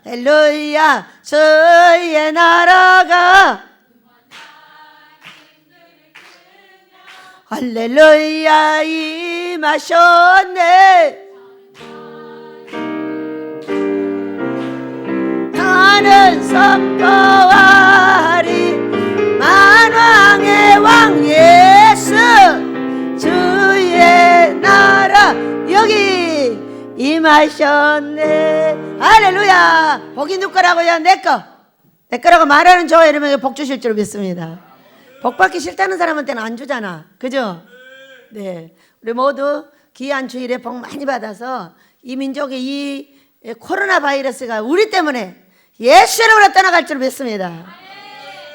할렐루야 주의 나라가 할렐루야 임하셨네. 나는 선포하리 만왕의 왕 예수 주의 나라 여기 임하셨네. 할렐루야. 복이 누구 거라고요? 내 거라고 말하는 저 여러분에게 복 주실 줄 믿습니다. 복 받기 싫다는 사람한테는 안 주잖아. 그죠? 네. 우리 모두 귀한 주일에 복 많이 받아서 이 민족의 이 코로나 바이러스가 우리 때문에 예수 이름으로 떠나갈 줄 믿습니다.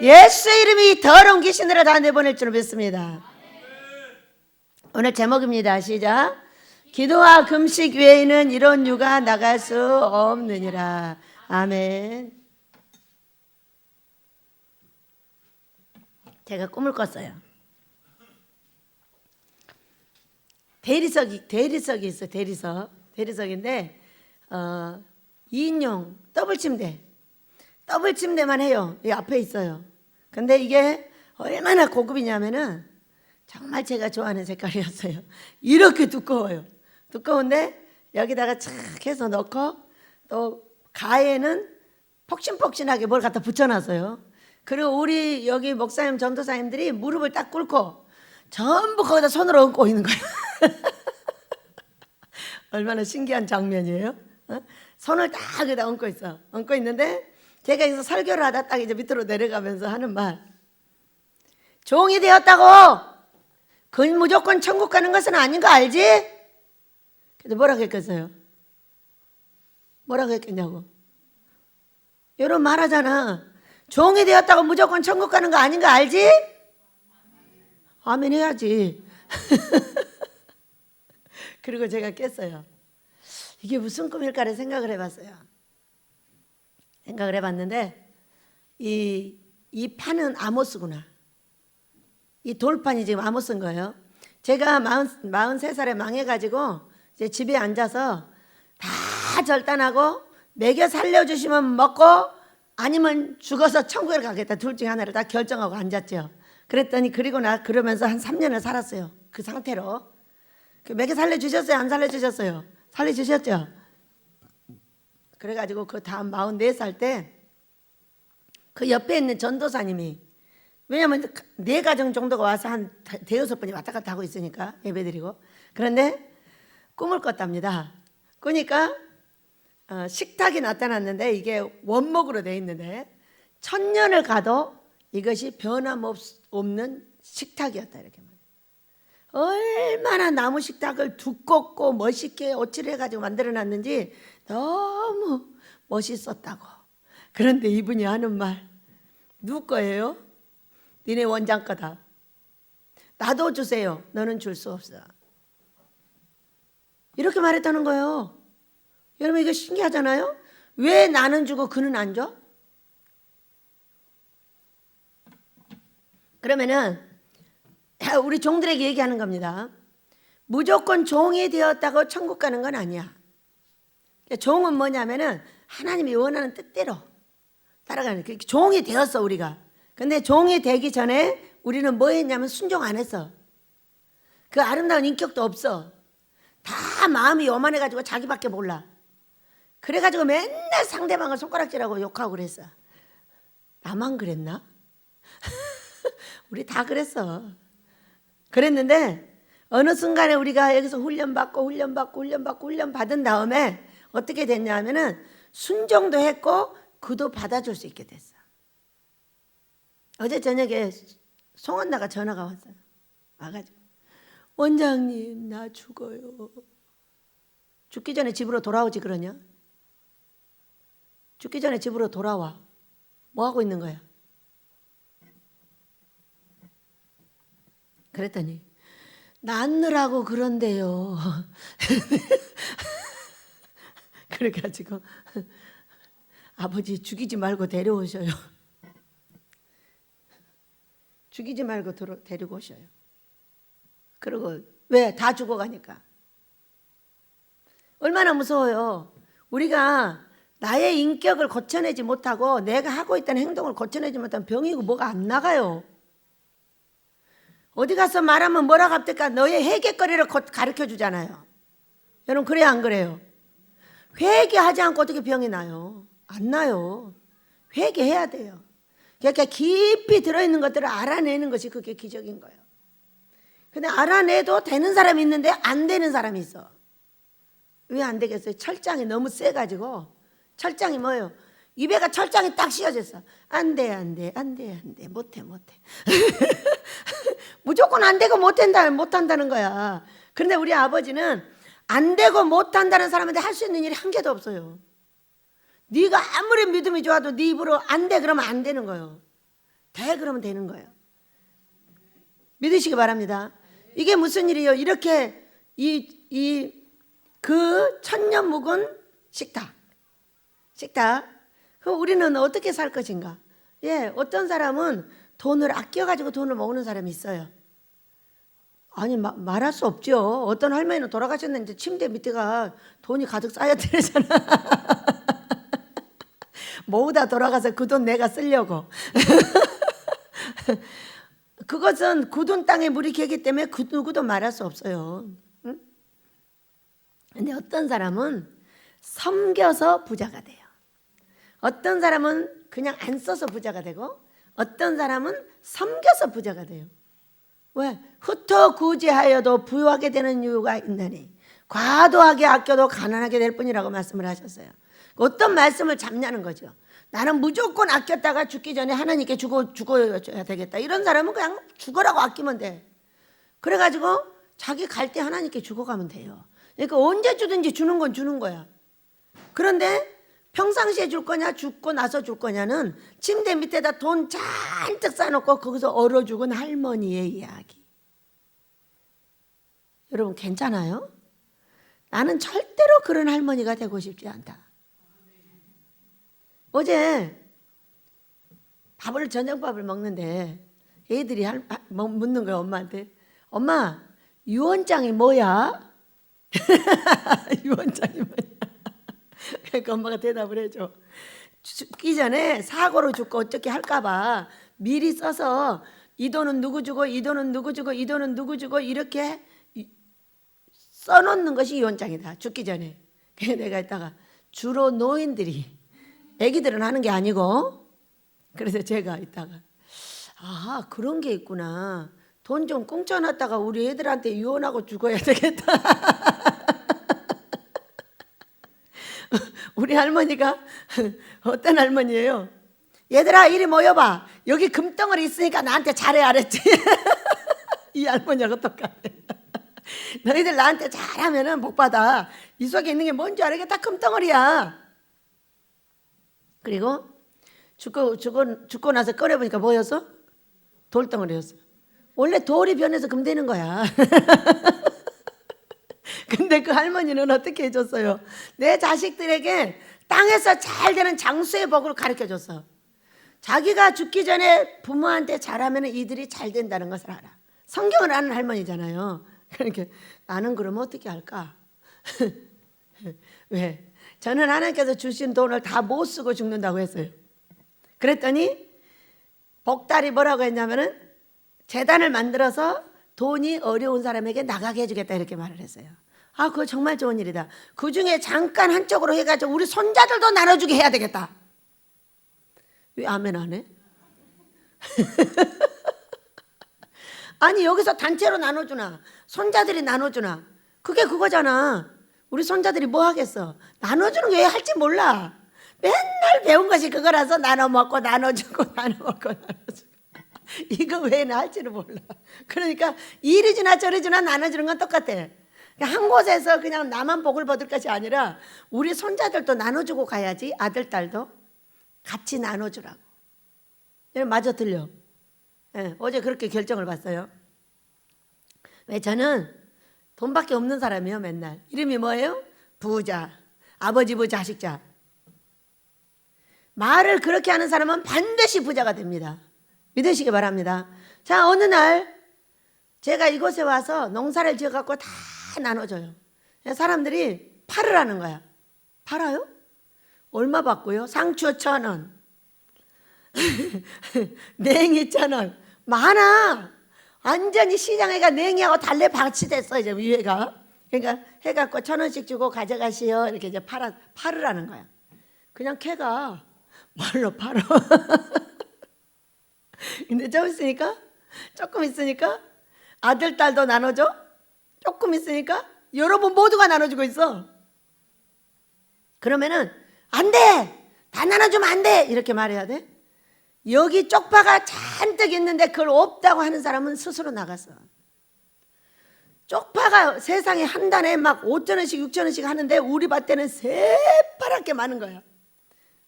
예수 이름이 더러운 귀신들을 다 내보낼 줄 믿습니다. 오늘 제목입니다. 시작. 기도와 금식 외에는 이런 유가 나갈 수 없느니라. 아멘. 제가 꿈을 꿨어요. 대리석이 있어. 대리석인데 2인용 더블 침대만 해요. 이 앞에 있어요. 근데 이게 얼마나 고급이냐면은 정말 제가 좋아하는 색깔이었어요. 이렇게 두꺼운데 여기다가 착 해서 넣고 또 가에는 폭신폭신하게 뭘 갖다 붙여놨어요. 그리고 우리 여기 목사님 전도사님들이 무릎을 딱 꿇고 전부 거기다 손으로 얹고 있는 거예요. 얼마나 신기한 장면이에요. 손을 딱 거기다 얹고 있는데 제가 여기서 설교를 하다 딱 이제 밑으로 내려가면서 하는 말, 종이 되었다고 그 무조건 천국 가는 것은 아닌 거 알지? 그래서 뭐라고 했겠어요? 뭐라고 했겠냐고. 이런 말 하잖아. 종이 되었다고 무조건 천국 가는 거 아닌 거 알지? 아멘 해야지. 그리고 제가 깼어요. 이게 무슨 꿈일까를 생각을 해봤어요. 생각을 해봤는데 이 판은 아모스구나. 이 돌판이 지금 아모스인 거예요. 제가 43살에 망해가지고 이제 집에 앉아서 다 절단하고 먹여 살려주시면 먹고 아니면 죽어서 천국에 가겠다. 둘 중에 하나를 다 결정하고 앉았죠. 그랬더니 그러면서 한 3년을 살았어요. 그 상태로. 먹여 살려주셨어요? 안 살려주셨어요? 살려주셨죠? 그래가지고 그 다음 44살 때 그 옆에 있는 전도사님이, 왜냐하면 4가정 정도가 와서 한 5번이 왔다 갔다 하고 있으니까 예배드리고, 그런데 꿈을 꿨답니다. 그러니까 식탁이 나타났는데 이게 원목으로 되어 있는데 1000년을 가도 이것이 변함없는 식탁이었다. 이렇게 말해요. 얼마나 나무 식탁을 두껍고 멋있게 오칠을 해가지고 만들어놨는지 너무 멋있었다고. 그런데 이분이 하는 말, 누구 거예요? 니네 원장 거다. 나도 주세요. 너는 줄 수 없어. 이렇게 말했다는 거예요. 여러분 이거 신기하잖아요? 왜 나는 주고 그는 안 줘? 그러면은 우리 종들에게 얘기하는 겁니다. 무조건 종이 되었다고 천국 가는 건 아니야. 종은 뭐냐면은 하나님이 원하는 뜻대로 따라가는, 종이 되었어 우리가. 근데 종이 되기 전에 우리는 뭐 했냐면 순종 안 했어. 그 아름다운 인격도 없어. 다 마음이 요만해가지고 자기밖에 몰라. 그래가지고 맨날 상대방을 손가락질하고 욕하고 그랬어. 나만 그랬나? 우리 다 그랬어. 그랬는데 어느 순간에 우리가 여기서 훈련 받은 다음에 어떻게 됐냐면은 순종도 했고 그도 받아줄 수 있게 됐어. 어제 저녁에 송원나가 전화가 왔어요. 와가지고 원장님 나 죽어요. 죽기 전에 집으로 돌아오지 그러냐? 죽기 전에 집으로 돌아와. 뭐 하고 있는 거야? 그랬더니 낳느라고 그런데요. 그래가지고 아버지 죽이지 말고 데려오셔요. 죽이지 말고 데리고 오셔요. 그리고 왜? 다 죽어가니까. 얼마나 무서워요. 우리가 나의 인격을 고쳐내지 못하고 내가 하고 있다는 행동을 고쳐내지 못하면 병이고 뭐가 안 나가요. 어디 가서 말하면 뭐라고 합니까? 너의 회개거리를 가르쳐 주잖아요. 여러분 그래요 안 그래요? 회개하지 않고 어떻게 병이 나요? 안 나요. 회개해야 돼요. 그러니까 깊이 들어있는 것들을 알아내는 것이 그게 기적인 거예요. 근데 알아내도 되는 사람이 있는데 안 되는 사람이 있어. 왜 안 되겠어요? 철장이 너무 세가지고. 철장이 뭐예요? 입에가 철장이 딱 씌워졌어. 안 돼, 안 돼, 안 돼, 안 돼. 못해, 못해. 무조건 안 되고 못한다는 거야. 그런데 우리 아버지는 안 되고 못한다는 사람한테 할 수 있는 일이 한 개도 없어요. 네가 아무리 믿음이 좋아도 네 입으로 안 돼 그러면 안 되는 거예요. 돼 그러면 되는 거예요. 믿으시기 바랍니다. 이게 무슨 일이에요? 이렇게 그 천년 묵은 식탁. 그럼 우리는 어떻게 살 것인가? 예, 어떤 사람은 돈을 아껴가지고 돈을 모으는 사람이 있어요. 아니 말할 수 없죠. 어떤 할머니는 돌아가셨는데 침대 밑에가 돈이 가득 쌓여 들잖아. 모으다 돌아가서 그 돈 내가 쓰려고. 그것은 굳은 땅에 물이 개기 때문에 그 누구도 말할 수 없어요. 응? 근데 어떤 사람은 섬겨서 부자가 돼요. 어떤 사람은 그냥 안 써서 부자가 되고 어떤 사람은 섬겨서 부자가 돼요. 왜? 흩어 구제하여도 부유하게 되는 이유가 있나니 과도하게 아껴도 가난하게 될 뿐이라고 말씀을 하셨어요. 어떤 말씀을 잡냐는 거죠. 나는 무조건 아꼈다가 죽기 전에 하나님께 죽어야 되겠다. 이런 사람은 그냥 죽어라고 아끼면 돼. 그래가지고 자기 갈 때 하나님께 죽어가면 돼요. 그러니까 언제 주든지 주는 건 주는 거야. 그런데 평상시에 줄 거냐 죽고 나서 줄 거냐는 침대 밑에다 돈 잔뜩 쌓아놓고 거기서 얼어 죽은 할머니의 이야기. 여러분 괜찮아요? 나는 절대로 그런 할머니가 되고 싶지 않다. 어제 저녁밥을 먹는데 애들이 묻는 거야 엄마한테. 엄마 유언장이 뭐야? 유언장이 뭐야? 그러니까 엄마가 대답을 해줘. 죽기 전에 사고로 죽고 어떻게 할까봐 미리 써서 이 돈은 누구 주고 이 돈은 누구 주고 이 돈은 누구 주고 이렇게 써놓는 것이 유언장이다. 죽기 전에. 그래서 내가 이따가 주로 노인들이 애기들은 하는 게 아니고 그래서 제가 이따가 아 그런 게 있구나. 돈 좀 꽁쳐놨다가 우리 애들한테 유언하고 죽어야 되겠다. 우리 할머니가 어떤 할머니예요? 얘들아 이리 모여봐. 여기 금덩어리 있으니까 나한테 잘해야 그랬지. 이 할머니하고 똑같아. 너희들 나한테 잘하면 복 받아. 이 속에 있는 게 뭔지 알겠다. 금덩어리야. 그리고 죽고 나서 꺼내보니까 뭐였어? 돌덩어리였어. 원래 돌이 변해서 금 되는 거야. 근데 그 할머니는 어떻게 해줬어요? 내 자식들에게 땅에서 잘 되는 장수의 복을 가르쳐줬어. 자기가 죽기 전에 부모한테 잘하면 이들이 잘 된다는 것을 알아. 성경을 아는 할머니잖아요. 그러니까 나는 그러면 어떻게 할까? 왜? 저는 하나님께서 주신 돈을 다 못 쓰고 죽는다고 했어요. 그랬더니 복달이 뭐라고 했냐면은 재단을 만들어서 돈이 어려운 사람에게 나가게 해주겠다 이렇게 말을 했어요. 아, 그거 정말 좋은 일이다. 그 중에 잠깐 한쪽으로 해가지고 우리 손자들도 나눠주게 해야 되겠다. 왜 아멘 안 해? 아니 여기서 단체로 나눠주나 손자들이 나눠주나 그게 그거잖아. 우리 손자들이 뭐 하겠어? 나눠주는 게 왜 할지 몰라. 맨날 배운 것이 그거라서 나눠 먹고 나눠주고 나눠 먹고 나눠주고 이거 외에는 할지를 몰라. 그러니까 이리 주나 저리 주나 나눠주는 건 똑같아. 한 곳에서 그냥 나만 복을 받을 것이 아니라 우리 손자들도 나눠주고 가야지. 아들 딸도 같이 나눠주라고. 맞아 들려? 네, 어제 그렇게 결정을 봤어요. 왜 저는 돈밖에 없는 사람이에요. 맨날 이름이 뭐예요? 부자. 아버지 부 자식 자. 말을 그렇게 하는 사람은 반드시 부자가 됩니다. 믿으시기 바랍니다. 자, 어느 날 제가 이곳에 와서 농사를 지어갖고 다 나눠줘요. 사람들이 팔으라는 거야. 팔아요? 얼마 받고요? 상추 1,000원, 냉이 1,000원. 많아. 완전히 시장에가 냉이하고 달래 같이 됐어 이제 위에가. 그러니까 해갖고 1,000원씩 주고 가져가시오 이렇게 이제 팔으라는 거야. 그냥 캐가 말로 팔어. 근데 조금 있으니까 아들 딸도 나눠줘. 조금 있으니까 여러분 모두가 나눠주고 있어. 그러면은 안 돼, 다 나눠주면 안 돼 이렇게 말해야 돼. 여기 쪽파가 잔뜩 있는데 그걸 없다고 하는 사람은 스스로 나갔어. 쪽파가 세상에 한 단에 막 5,000원씩 6,000원씩 하는데 우리 밭에는 새파랗게 많은 거야.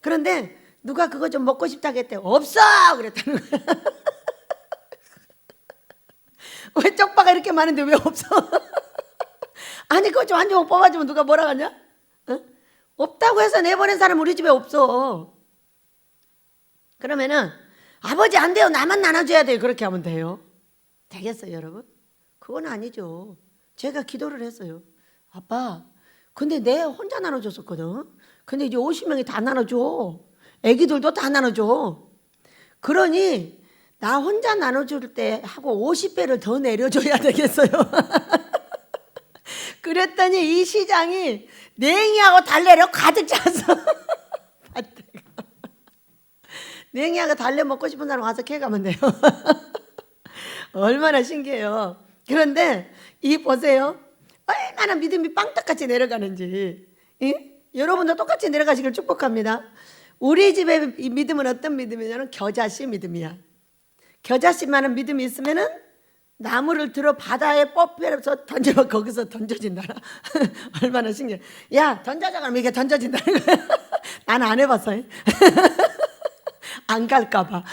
그런데 누가 그거 좀 먹고 싶다고 했대. 없어 그랬다는 거야. 왜 쪽파가 이렇게 많은데 왜 없어? 아니 그거 좀 한 조각 뽑아주면 누가 뭐라 하냐? 어? 없다고 해서 내보낸 사람 우리 집에 없어. 그러면은 아버지 안 돼요, 나만 나눠줘야 돼요, 그렇게 하면 돼요? 되겠어요 여러분? 그건 아니죠. 제가 기도를 했어요. 아빠 근데 내 혼자 나눠줬었거든. 근데 이제 50명이 다 나눠줘. 애기들도 다 나눠줘. 그러니 나 혼자 나눠줄 때 하고 50배를 더 내려줘야 되겠어요. 그랬더니 이 시장이 냉이하고 달래로 가득 찼어. 냉이하고 달래 먹고 싶은 사람 와서 캐가면 돼요. 얼마나 신기해요. 그런데 이 보세요. 얼마나 믿음이 빵떡같이 내려가는지. 여러분도 똑같이 내려가시길 축복합니다. 우리 집의 이 믿음은 어떤 믿음이냐면 겨자씨 믿음이야. 겨자씨만한 믿음이 있으면은 나무를 들어 바다에 뻗어서 던지면 거기서 던져진다. 얼마나 신기해. 야 던져자 그러면 이게 던져진다는 거야. 난 안 해봤어요. 안 갈까봐.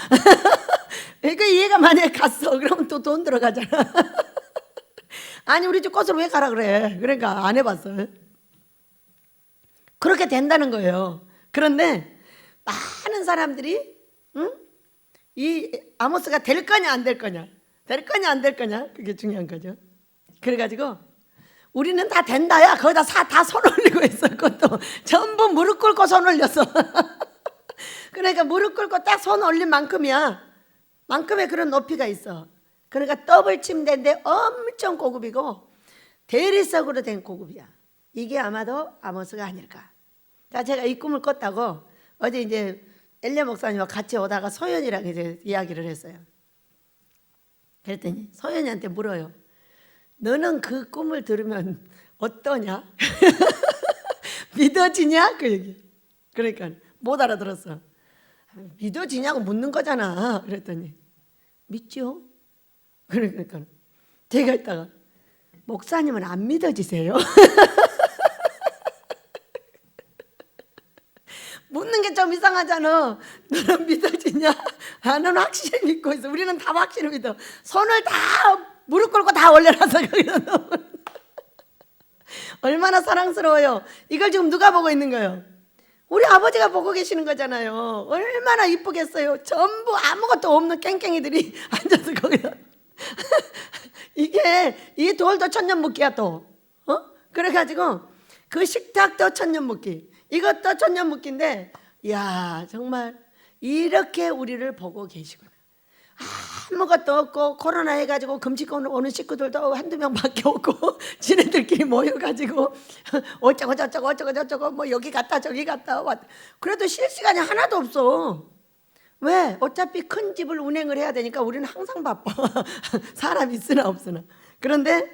그러니까 얘가 만약에 갔어 그러면 또 돈 들어가잖아. 아니 우리 집 꽃으로 왜 가라 그래. 그러니까 안 해봤어. 그렇게 된다는 거예요. 그런데 많은 사람들이 이 아모스가 될 거냐 안 될 거냐, 될 거냐 안 될 거냐, 그게 중요한 거죠. 그래가지고 우리는 다 된다야 거기다 다 손 올리고 있어. 그것도 전부 무릎 꿇고 손 올렸어. 그러니까 무릎 꿇고 딱 손 올린 만큼이야. 만큼의 그런 높이가 있어. 그러니까 더블 침대인데 엄청 고급이고 대리석으로 된 고급이야. 이게 아마도 아모스가 아닐까. 자, 제가 이 꿈을 꿨다고 어제 이제 엘레 목사님과 같이 오다가 소연이랑 이제 이야기를 했어요. 그랬더니 소연이한테 물어요. 너는 그 꿈을 들으면 어떠냐? 믿어지냐? 그 얘기. 그러니까 못 알아들었어. 믿어지냐고 묻는 거잖아. 그랬더니 믿죠? 그러니까 제가 있다가 목사님은 안 믿어지세요? 묻는 게 좀 이상하잖아. 너는 믿어지냐? 나는 확실히 믿고 있어. 우리는 다 확실히 믿어. 손을 다 무릎 꿇고 다 올려놔서 거기다 넣어. 얼마나 사랑스러워요. 이걸 지금 누가 보고 있는 거예요? 우리 아버지가 보고 계시는 거잖아요. 얼마나 이쁘겠어요. 전부 아무것도 없는 깽깽이들이 앉아서 거기다. 이게 이 돌도 천년묵기야 또. 그래가지고 그 식탁도 천년묵기, 이것도 천년묵기인데, 야 정말 이렇게 우리를 보고 계시구나. 아무것도 없고 코로나 해가지고 금식 오는 식구들도 한두 명밖에 없고 지네들끼리 모여가지고 어쩌고 저쩌고 어쩌고 저쩌고 뭐 여기 갔다 저기 갔다 왔다. 그래도 쉴 시간이 하나도 없어. 왜? 어차피 큰 집을 운행을 해야 되니까 우리는 항상 바빠. 사람 있으나 없으나. 그런데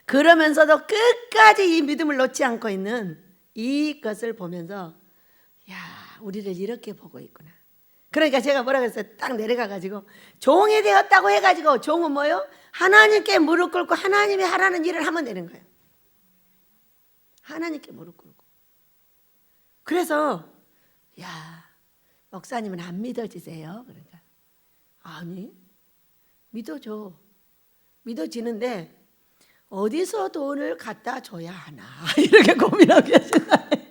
그러면서도 끝까지 이 믿음을 놓지 않고 있는 이것을 보면서 야 우리를 이렇게 보고 있구나. 그러니까 제가 뭐라 그랬어요? 딱 내려가가지고 종이 되었다고 해가지고 종은 뭐예요? 하나님께 무릎 꿇고 하나님이 하라는 일을 하면 되는 거예요. 하나님께 무릎 꿇고. 그래서 야 목사님은 안 믿어지세요? 그러니까 아니 믿어줘. 믿어지는데 어디서 돈을 갖다 줘야 하나 이렇게 고민하고 계시나요?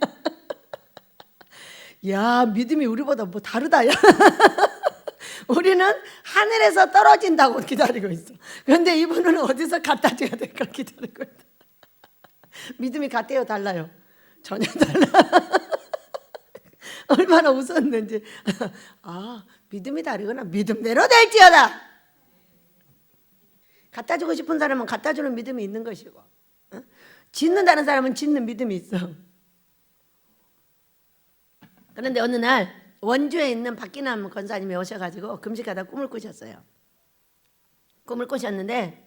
야 믿음이 우리보다 뭐 다르다. 야. 우리는 하늘에서 떨어진다고 기다리고 있어. 그런데 이분은 어디서 갖다 줘야 될까 기다리고 있다. 믿음이 같대요 달라요? 전혀 달라. 얼마나 웃었는지. 아, 믿음이 다르구나. 믿음대로 될지어다. 갖다 주고 싶은 사람은 갖다 주는 믿음이 있는 것이고, 짓는다는 사람은 짓는 믿음이 있어. 그런데 어느 날 원주에 있는 박기남 권사님이 오셔가지고 금식하다 꿈을 꾸셨어요. 꿈을 꾸셨는데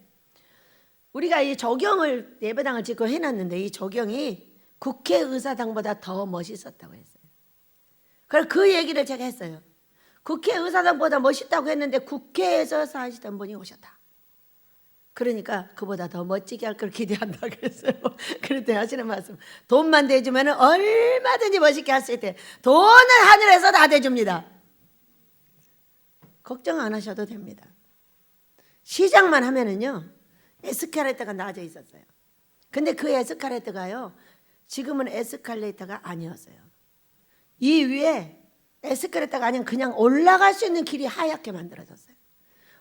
우리가 이 조경을 예배당을 짓고 해놨는데 이 조경이 국회의사당보다 더 멋있었다고 했어요. 그래서 그 얘기를 제가 했어요. 국회의사당보다 멋있다고 했는데 국회에서 사시던 분이 오셨다. 그러니까 그보다 더 멋지게 할 걸 기대한다 그랬어요. 그랬더니 하시는 말씀, 돈만 대주면 얼마든지 멋있게 할 수 있대. 돈은 하늘에서 다 대줍니다. 걱정 안 하셔도 됩니다. 시작만 하면은요 에스컬레이터가 놔져 있었어요. 근데 그 에스컬레이터가요 지금은 에스컬레이터가 아니었어요. 이 위에 에스컬레이터가 아닌 그냥 올라갈 수 있는 길이 하얗게 만들어졌어요.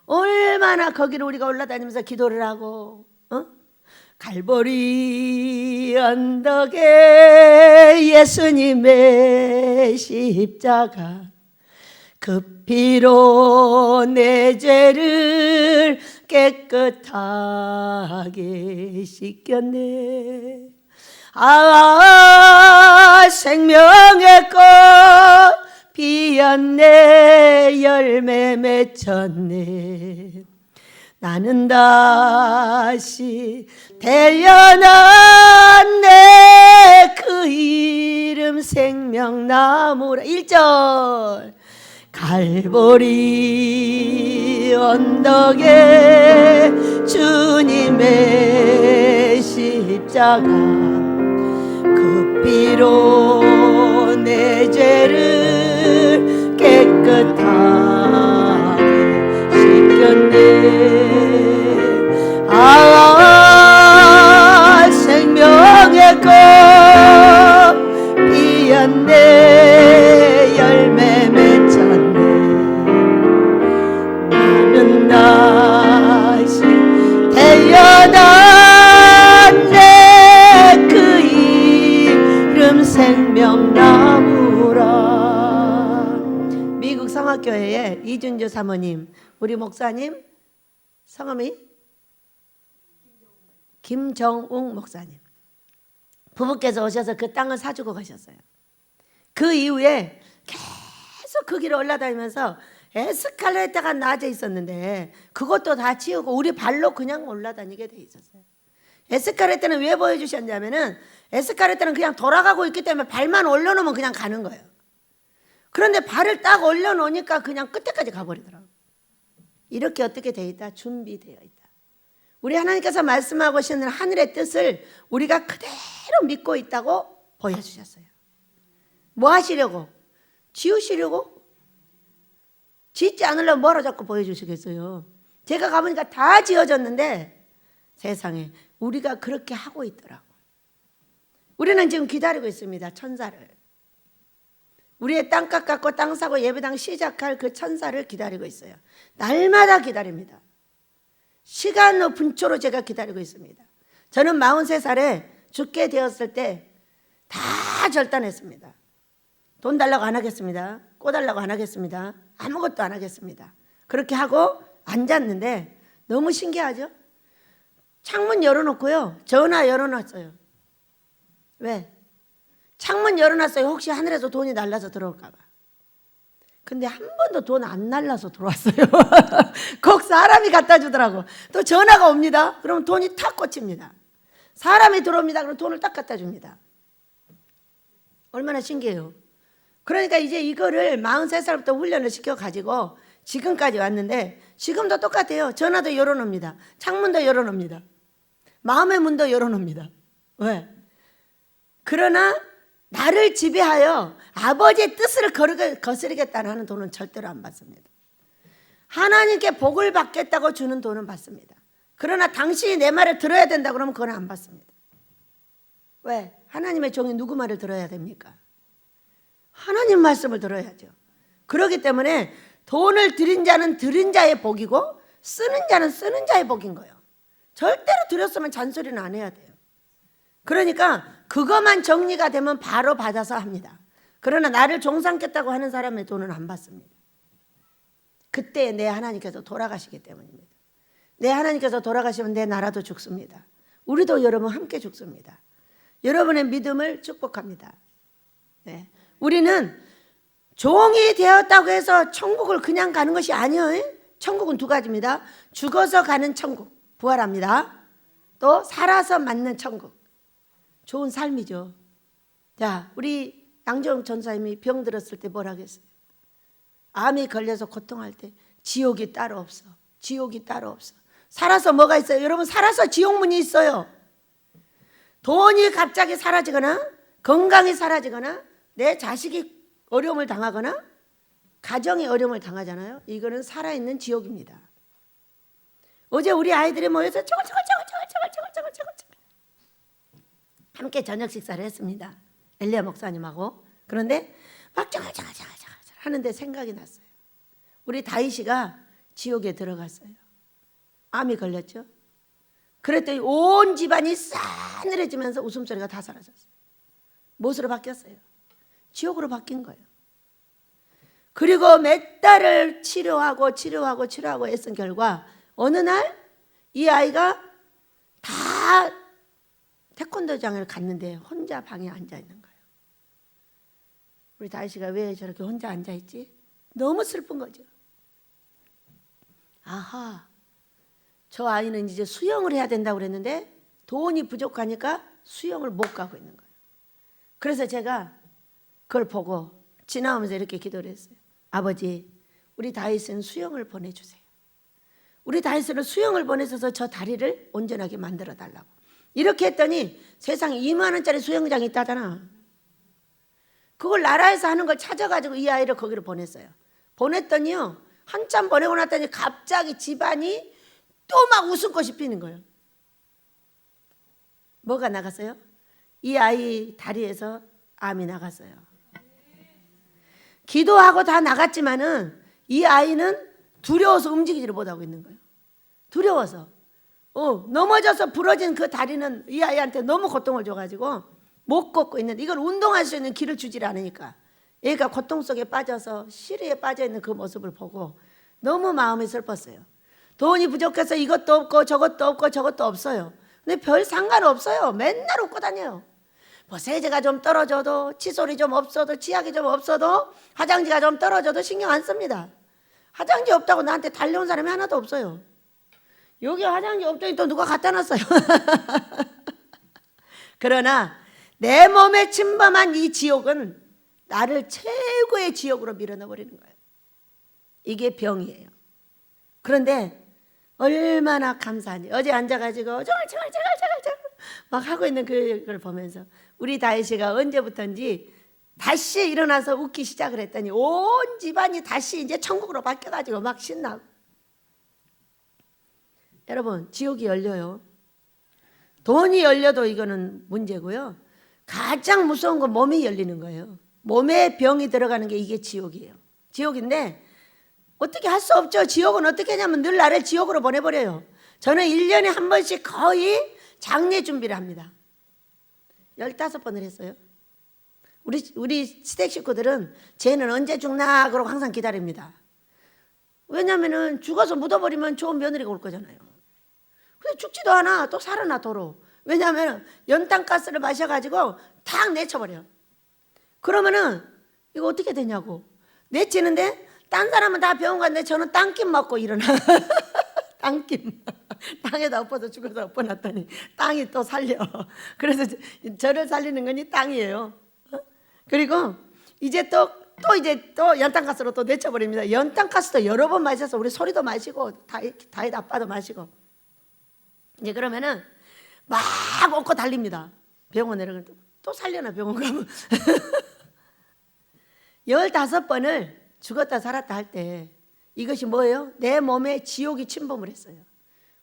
얼마나 거기를 우리가 올라다니면서 기도를 하고, 갈보리 언덕에 예수님의 십자가 그 피로 내 죄를 깨끗하게 씻겼네. 아, 생명의 꽃 피었네. 열매 맺혔네. 나는 다시 태어났네. 그 이름 생명나무라. 1절 갈보리 언덕에 주님의 십자가 그 피로 내 죄를 깨끗하게 씻겼네. 아, 생명의 꽃 피었네. 열매 맺혔네. 나는 다시 태어났네. 그 이름 생명나무라. 미국 성악교회에 이준주 사모님, 우리 목사님 성함이 김정웅 목사님 부부께서 오셔서 그 땅을 사주고 가셨어요. 그 이후에 계속 그 길을 올라다니면서 에스컬레이터가 낮아 있었는데 그것도 다 치우고 우리 발로 그냥 올라다니게 돼 있었어요. 에스컬레이터는 왜 보여주셨냐면은 에스컬레이터는 그냥 돌아가고 있기 때문에 발만 올려놓으면 그냥 가는 거예요. 그런데 발을 딱 올려놓으니까 그냥 끝에까지 가버리더라고요. 이렇게 어떻게 돼 있다? 준비되어 있다. 우리 하나님께서 말씀하고 계시는 하늘의 뜻을 우리가 그대로 믿고 있다고 보여주셨어요. 뭐 하시려고? 지우시려고? 짓지 않으려면 뭐라 자꾸 보여주시겠어요? 제가 가보니까 다 지어졌는데 세상에 우리가 그렇게 하고 있더라고요. 우리는 지금 기다리고 있습니다. 천사를. 우리의 땅값 갖고 땅 사고 예배당 시작할 그 천사를 기다리고 있어요. 날마다 기다립니다. 시간의 분초로 제가 기다리고 있습니다. 저는 43살에 죽게 되었을 때 다 결단했습니다. 돈 달라고 안 하겠습니다. 꿔 달라고 안 하겠습니다. 아무것도 안 하겠습니다. 그렇게 하고 앉았는데 너무 신기하죠? 창문 열어놓고요. 전화 열어놨어요. 왜? 창문 열어놨어요. 혹시 하늘에서 돈이 날라서 들어올까 봐. 근데 한 번도 돈 안 날라서 들어왔어요. 꼭 사람이 갖다 주더라고. 또 전화가 옵니다. 그러면 돈이 탁 꽂힙니다. 사람이 들어옵니다. 그럼 돈을 딱 갖다 줍니다. 얼마나 신기해요. 그러니까 이제 이거를 43살부터 훈련을 시켜가지고 지금까지 왔는데 지금도 똑같아요. 전화도 열어놓습니다. 창문도 열어놓습니다. 마음의 문도 열어놓습니다. 왜? 그러나 나를 지배하여 아버지의 뜻을 거스르겠다는 하는 돈은 절대로 안 받습니다. 하나님께 복을 받겠다고 주는 돈은 받습니다. 그러나 당신이 내 말을 들어야 된다 그러면 그건 안 받습니다. 왜? 하나님의 종이 누구 말을 들어야 됩니까? 하나님 말씀을 들어야죠. 그렇기 때문에 돈을 드린 자는 드린 자의 복이고 쓰는 자는 쓰는 자의 복인 거예요. 절대로 드렸으면 잔소리는 안 해야 돼요. 그러니까 그것만 정리가 되면 바로 받아서 합니다. 그러나 나를 종삼겠다고 하는 사람의 돈은 안 받습니다. 그때 내 하나님께서 돌아가시기 때문입니다. 내 하나님께서 돌아가시면 내 나라도 죽습니다. 우리도 여러분 함께 죽습니다. 여러분의 믿음을 축복합니다. 네. 우리는 종이 되었다고 해서 천국을 그냥 가는 것이 아니에요. 천국은 두 가지입니다. 죽어서 가는 천국, 부활합니다. 또 살아서 맞는 천국. 좋은 삶이죠. 자, 우리 양정 전사님이 병 들었을 때 뭐라고 했어요? 암이 걸려서 고통할 때 지옥이 따로 없어. 지옥이 따로 없어. 살아서 뭐가 있어요? 여러분, 살아서 지옥문이 있어요. 돈이 갑자기 사라지거나 건강이 사라지거나 내 자식이 어려움을 당하거나 가정이 어려움을 당하잖아요. 이거는 살아있는 지옥입니다. 어제 우리 아이들이 모여서 저거 함께 저녁 식사를 했습니다. 엘리야 목사님하고. 그런데 막 저거 하는데 생각이 났어요. 우리 다윗이가 지옥에 들어갔어요. 암이 걸렸죠. 그랬더니 온 집안이 싸늘해지면서 웃음소리가 다 사라졌어요. 무엇으로 바뀌었어요? 지옥으로 바뀐 거예요. 그리고 몇 달을 치료하고 애쓴 결과 어느 날 이 아이가 다 태권도장을 갔는데 혼자 방에 앉아 있는 거예요. 우리 다윗이가 왜 저렇게 혼자 앉아 있지? 너무 슬픈 거죠. 아하, 저 아이는 이제 수영을 해야 된다고 그랬는데 돈이 부족하니까 수영을 못 가고 있는 거예요. 그래서 제가 그걸 보고 지나오면서 이렇게 기도를 했어요. 아버지, 우리 다윗은 수영을 보내주세요. 우리 다윗은 수영을 보내셔서 저 다리를 온전하게 만들어 달라고. 이렇게 했더니 세상에 2만 원짜리 수영장이 있다잖아. 그걸 나라에서 하는 걸 찾아가지고 이 아이를 거기로 보냈어요. 보냈더니요, 한참 보내고 났더니 갑자기 집안이 또 막 웃음꽃이 피는 거예요. 뭐가 나갔어요? 이 아이 다리에서 암이 나갔어요. 기도하고 다 나갔지만은 이 아이는 두려워서 움직이지를 못하고 있는 거예요. 두려워서. 넘어져서 부러진 그 다리는 이 아이한테 너무 고통을 줘가지고 못 걷고 있는데 이걸 운동할 수 있는 길을 주질 않으니까 얘가 고통 속에 빠져서 시리에 빠져있는 그 모습을 보고 너무 마음이 슬펐어요. 돈이 부족해서 이것도 없고 저것도 없고 저것도 없어요. 근데 별 상관없어요. 맨날 웃고 다녀요. 뭐 세제가 좀 떨어져도, 칫솔이 좀 없어도, 치약이 좀 없어도, 화장지가 좀 떨어져도 신경 안 씁니다. 화장지 없다고 나한테 달려온 사람이 하나도 없어요. 여기 화장지 없더니 또 누가 갖다 놨어요. 그러나 내 몸에 침범한 이 지옥은 나를 최고의 지옥으로 밀어넣어버리는 거예요. 이게 병이에요. 그런데 얼마나 감사한지. 어제 앉아가지고 저걸 막 하고 있는 그걸 보면서 우리 다윗이가 언제부터인지 다시 일어나서 웃기 시작을 했더니 온 집안이 다시 이제 천국으로 바뀌어가지고 막 신나고. 여러분, 지옥이 열려요. 돈이 열려도 이거는 문제고요. 가장 무서운 건 몸이 열리는 거예요. 몸에 병이 들어가는 게 이게 지옥이에요. 지옥인데 어떻게 할 수 없죠. 지옥은 어떻게 하냐면 늘 나를 지옥으로 보내버려요. 저는 1년에 한 번씩 거의 장례 준비를 합니다. 15번을 했어요. 우리 시댁 식구들은 쟤는 언제 죽나 그러고 항상 기다립니다. 왜냐면은 죽어서 묻어버리면 좋은 며느리가 올 거잖아요. 근데 죽지도 않아. 또 살아나 도로. 왜냐하면 연탄가스를 마셔가지고 탁 내쳐버려. 그러면은 이거 어떻게 되냐고. 내치는데 딴 사람은 다 병원 갔는데 저는 땅김 맞고 일어나. 땅김. 땅에다 엎어서 죽어서 엎어놨더니 땅이 또 살려. 그래서 저를 살리는 건 이 땅이에요. 그리고 이제 또 연탄가스로 또 내쳐버립니다. 연탄가스도 여러 번 마셔서 우리 소리도 마시고 다윗 아빠도 마시고. 이제 그러면은 막 얻고 달립니다. 병원에 또 살려나 병원 가면. 15번을 죽었다 살았다 할 때 이것이 뭐예요? 내 몸에 지옥이 침범을 했어요.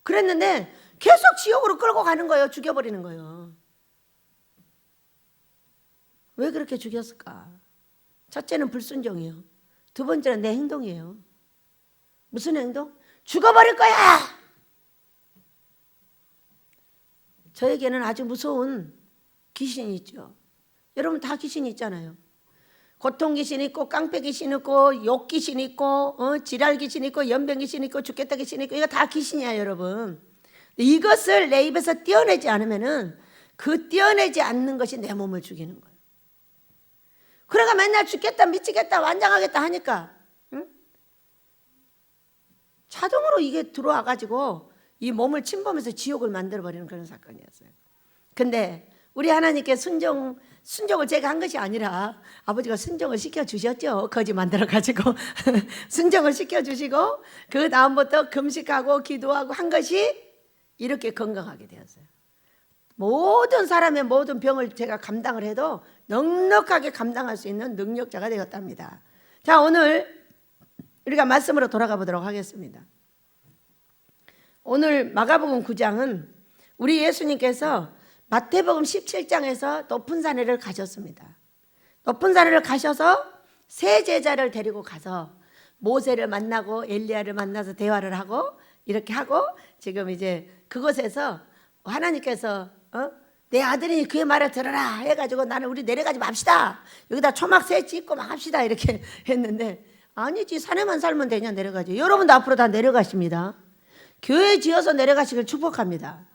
그랬는데 계속 지옥으로 끌고 가는 거예요. 죽여버리는 거예요. 왜 그렇게 죽였을까? 첫째는 불순종이에요. 두 번째는 내 행동이에요. 무슨 행동? 죽어버릴 거야! 저에게는 아주 무서운 귀신이 있죠. 여러분 다 귀신이 있잖아요. 고통 귀신 있고 깡패 귀신 있고 욕 귀신 있고 지랄 귀신 있고 연병 귀신 있고 죽겠다 귀신 있고 이거 다 귀신이야 여러분. 이것을 내 입에서 떼어내지 않으면은 그 떼어내지 않는 것이 내 몸을 죽이는 거예요. 그러니까 맨날 죽겠다 미치겠다 완장하겠다 하니까 자동으로 이게 들어와 가지고 이 몸을 침범해서 지옥을 만들어버리는 그런 사건이었어요. 근데 우리 하나님께 순종을 제가 한 것이 아니라 아버지가 순종을 시켜주셨죠. 거지 만들어가지고 순종을 시켜주시고 그 다음부터 금식하고 기도하고 한 것이 이렇게 건강하게 되었어요. 모든 사람의 모든 병을 제가 감당을 해도 넉넉하게 감당할 수 있는 능력자가 되었답니다. 자, 오늘 우리가 말씀으로 돌아가 보도록 하겠습니다. 오늘 마가복음 9장은 우리 예수님께서 마태복음 17장에서 높은 산에를 가셨습니다. 높은 산에를 가셔서 세 제자를 데리고 가서 모세를 만나고 엘리야를 만나서 대화를 하고 이렇게 하고 지금 이제 그곳에서 하나님께서 내 아들이니 그의 말을 들어라 해가지고 나는 우리 내려가지 맙시다. 여기다 초막 새 짓고 막 합시다 이렇게 했는데 아니지 산에만 살면 되냐 내려가지. 여러분도 앞으로 다 내려가십니다. 교회 지어서 내려가시길 축복합니다.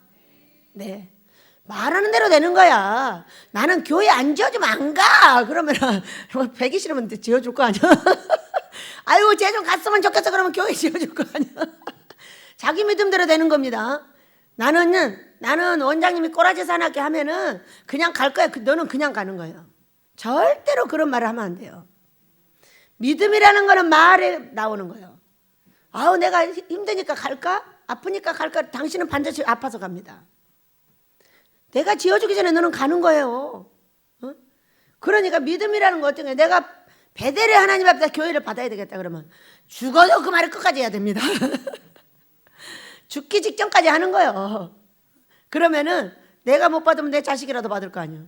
네. 말하는 대로 되는 거야. 나는 교회 안 지어주면 안 가. 그러면 배기 싫으면 지어줄 거 아니야. 아이고 쟤 좀 갔으면 좋겠어. 그러면 교회 지어줄 거 아니야. 자기 믿음대로 되는 겁니다. 나는 원장님이 꼬라지 사납게 하면은 그냥 갈 거야. 너는 그냥 가는 거예요. 절대로 그런 말을 하면 안 돼요. 믿음이라는 거는 말에 나오는 거예요. 아우 내가 힘드니까 갈까? 아프니까 갈까? 당신은 반드시 아파서 갑니다. 내가 지어주기 전에 너는 가는 거예요. 그러니까 믿음이라는 거 어떤 거예요? 내가 베델의 하나님 앞에서 교회를 받아야 되겠다 그러면 죽어도 그 말을 끝까지 해야 됩니다. 죽기 직전까지 하는 거예요. 그러면은 내가 못 받으면 내 자식이라도 받을 거 아니에요.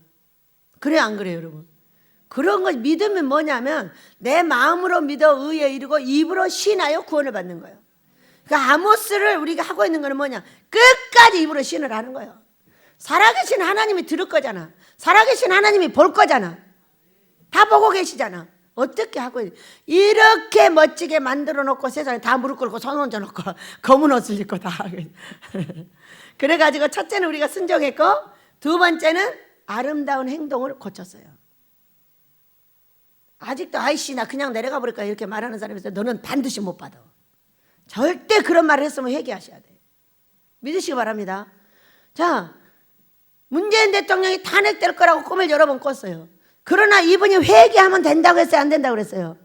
그래요 안 그래요 여러분? 그런 거 믿음이 뭐냐면 내 마음으로 믿어 의에 이르고 입으로 신하여 구원을 받는 거예요. 그러니까 아모스를 우리가 하고 있는 거는 뭐냐? 끝까지 입으로 신을 하는 거예요. 살아계신 하나님이 들을 거잖아. 살아계신 하나님이 볼 거잖아. 다 보고 계시잖아. 어떻게 하고 이렇게 멋지게 만들어 놓고 세상에 다 무릎 꿇고 손 얹어 놓고 검은 옷을 입고 다 그래가지고 첫째는 우리가 순종했고 두 번째는 아름다운 행동을 고쳤어요. 아직도 아이씨 나 그냥 내려가 버릴까 이렇게 말하는 사람이 있어요. 너는 반드시 못 받아. 절대 그런 말을 했으면 회개하셔야 돼요. 믿으시기 바랍니다. 자, 문재인 대통령이 탄핵될 거라고 꿈을 여러 번 꿨어요. 그러나 이분이 회개하면 된다고 했어요? 안 된다고 그랬어요?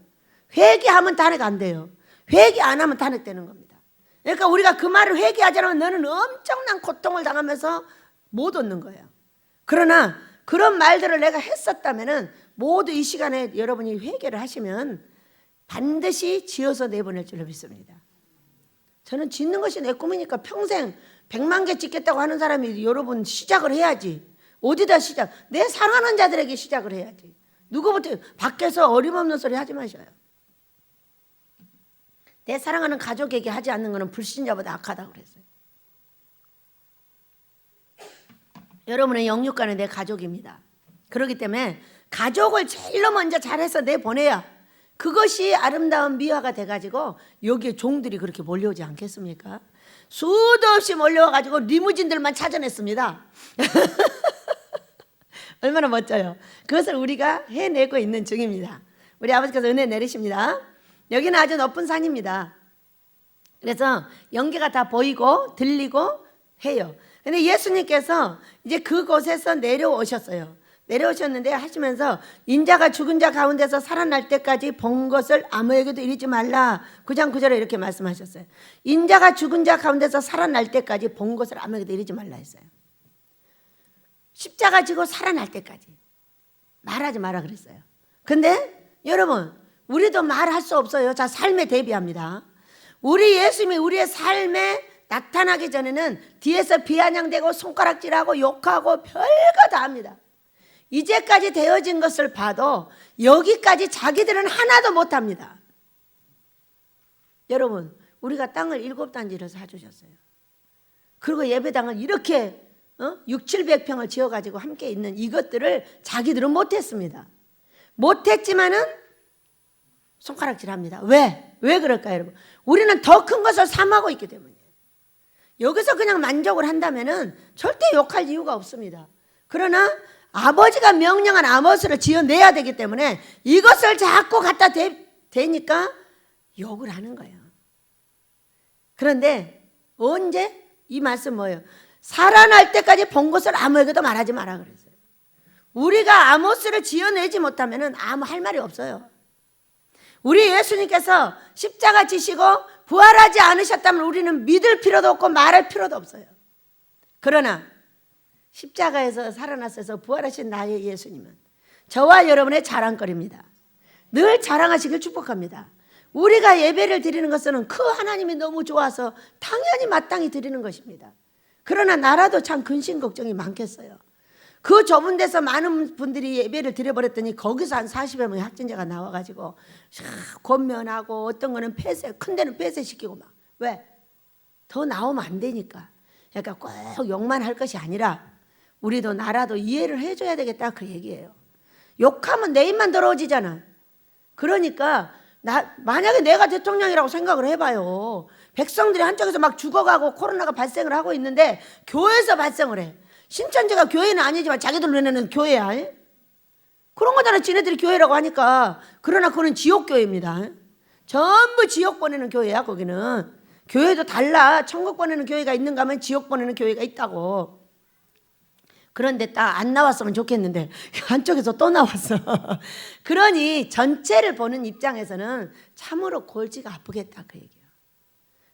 회개하면 탄핵 안 돼요. 회개 안 하면 탄핵되는 겁니다. 그러니까 우리가 그 말을 회개하지 않으면 너는 엄청난 고통을 당하면서 못 얻는 거예요. 그러나 그런 말들을 내가 했었다면은 모두 이 시간에 여러분이 회개를 하시면 반드시 지어서 내보낼 줄로 믿습니다. 저는 짓는 것이 내 꿈이니까 평생 100만 개 짓겠다고 하는 사람이 여러분 시작을 해야지. 어디다 시작? 내 사랑하는 자들에게 시작을 해야지. 누구부터 밖에서 어림없는 소리 하지 마셔요. 내 사랑하는 가족에게 하지 않는 것은 불신자보다 악하다고 그랬어요. 여러분의 영육간은 내 가족입니다. 그렇기 때문에 가족을 제일로 먼저 잘해서 내보내야 그것이 아름다운 미화가 돼가지고 여기에 종들이 그렇게 몰려오지 않겠습니까? 수도 없이 몰려와가지고 리무진들만 찾아냈습니다. 얼마나 멋져요. 그것을 우리가 해내고 있는 중입니다. 우리 아버지께서 은혜 내리십니다. 여기는 아주 높은 산입니다. 그래서 연기가 다 보이고 들리고 해요. 근데 예수님께서 이제 그곳에서 내려오셨어요. 내려오셨는데 하시면서 인자가 죽은 자 가운데서 살아날 때까지 본 것을 아무에게도 이르지 말라. 9장 9절에 이렇게 말씀하셨어요. 인자가 죽은 자 가운데서 살아날 때까지 본 것을 아무에게도 이르지 말라 했어요. 십자가 지고 살아날 때까지 말하지 마라 그랬어요. 근데 여러분 우리도 말할 수 없어요. 자, 삶에 대비합니다. 우리 예수님이 우리의 삶에 나타나기 전에는 뒤에서 비아냥대고 손가락질하고 욕하고 별거 다 합니다. 이제까지 되어진 것을 봐도 여기까지 자기들은 하나도 못합니다. 여러분 우리가 땅을 7단지를 사주셨어요. 그리고 예배당을 이렇게 600, 700평을 지어가지고 함께 있는 이것들을 자기들은 못했습니다. 못했지만은 손가락질합니다. 왜? 왜 그럴까요, 여러분? 우리는 더 큰 것을 삼하고 있기 때문이에요. 여기서 그냥 만족을 한다면은 절대 욕할 이유가 없습니다. 그러나 아버지가 명령한 아모스를 지어내야 되기 때문에 이것을 자꾸 갖다 대니까 욕을 하는 거예요. 그런데 언제? 이 말씀 뭐예요? 살아날 때까지 본 것을 아무에게도 말하지 마라 그랬어요. 우리가 아모스를 지어내지 못하면 아무 할 말이 없어요. 우리 예수님께서 십자가 지시고 부활하지 않으셨다면 우리는 믿을 필요도 없고 말할 필요도 없어요. 그러나 십자가에서 살아나셔서 부활하신 나의 예수님은 저와 여러분의 자랑거리입니다. 늘 자랑하시길 축복합니다. 우리가 예배를 드리는 것은 그 하나님이 너무 좋아서 당연히 마땅히 드리는 것입니다. 그러나 나라도 참 근심 걱정이 많겠어요. 그 좁은 데서 많은 분들이 예배를 드려버렸더니 거기서 한 40여 명의 확진자가 나와가지고 권면하고 어떤 거는 폐쇄, 큰 데는 폐쇄시키고 막. 왜? 더 나오면 안 되니까. 그러니까 꼭 욕만 할 것이 아니라 우리도 나라도 이해를 해줘야 되겠다 그 얘기예요. 욕하면 내 입만 더러워지잖아. 그러니까 만약에 내가 대통령이라고 생각을 해봐요. 백성들이 한쪽에서 막 죽어가고 코로나가 발생을 하고 있는데 교회에서 발생을 해. 신천지가 교회는 아니지만 자기들 눈에는 교회야. 그런 거잖아. 지네들이 교회라고 하니까. 그러나 그거는 지옥교회입니다. 전부 지옥 보내는 교회야. 거기는 교회도 달라. 천국 보내는 교회가 있는가 하면 지옥 보내는 교회가 있다고. 그런데 딱 안 나왔으면 좋겠는데 한쪽에서 또 나왔어. 그러니 전체를 보는 입장에서는 참으로 골치가 아프겠다 그 얘기야.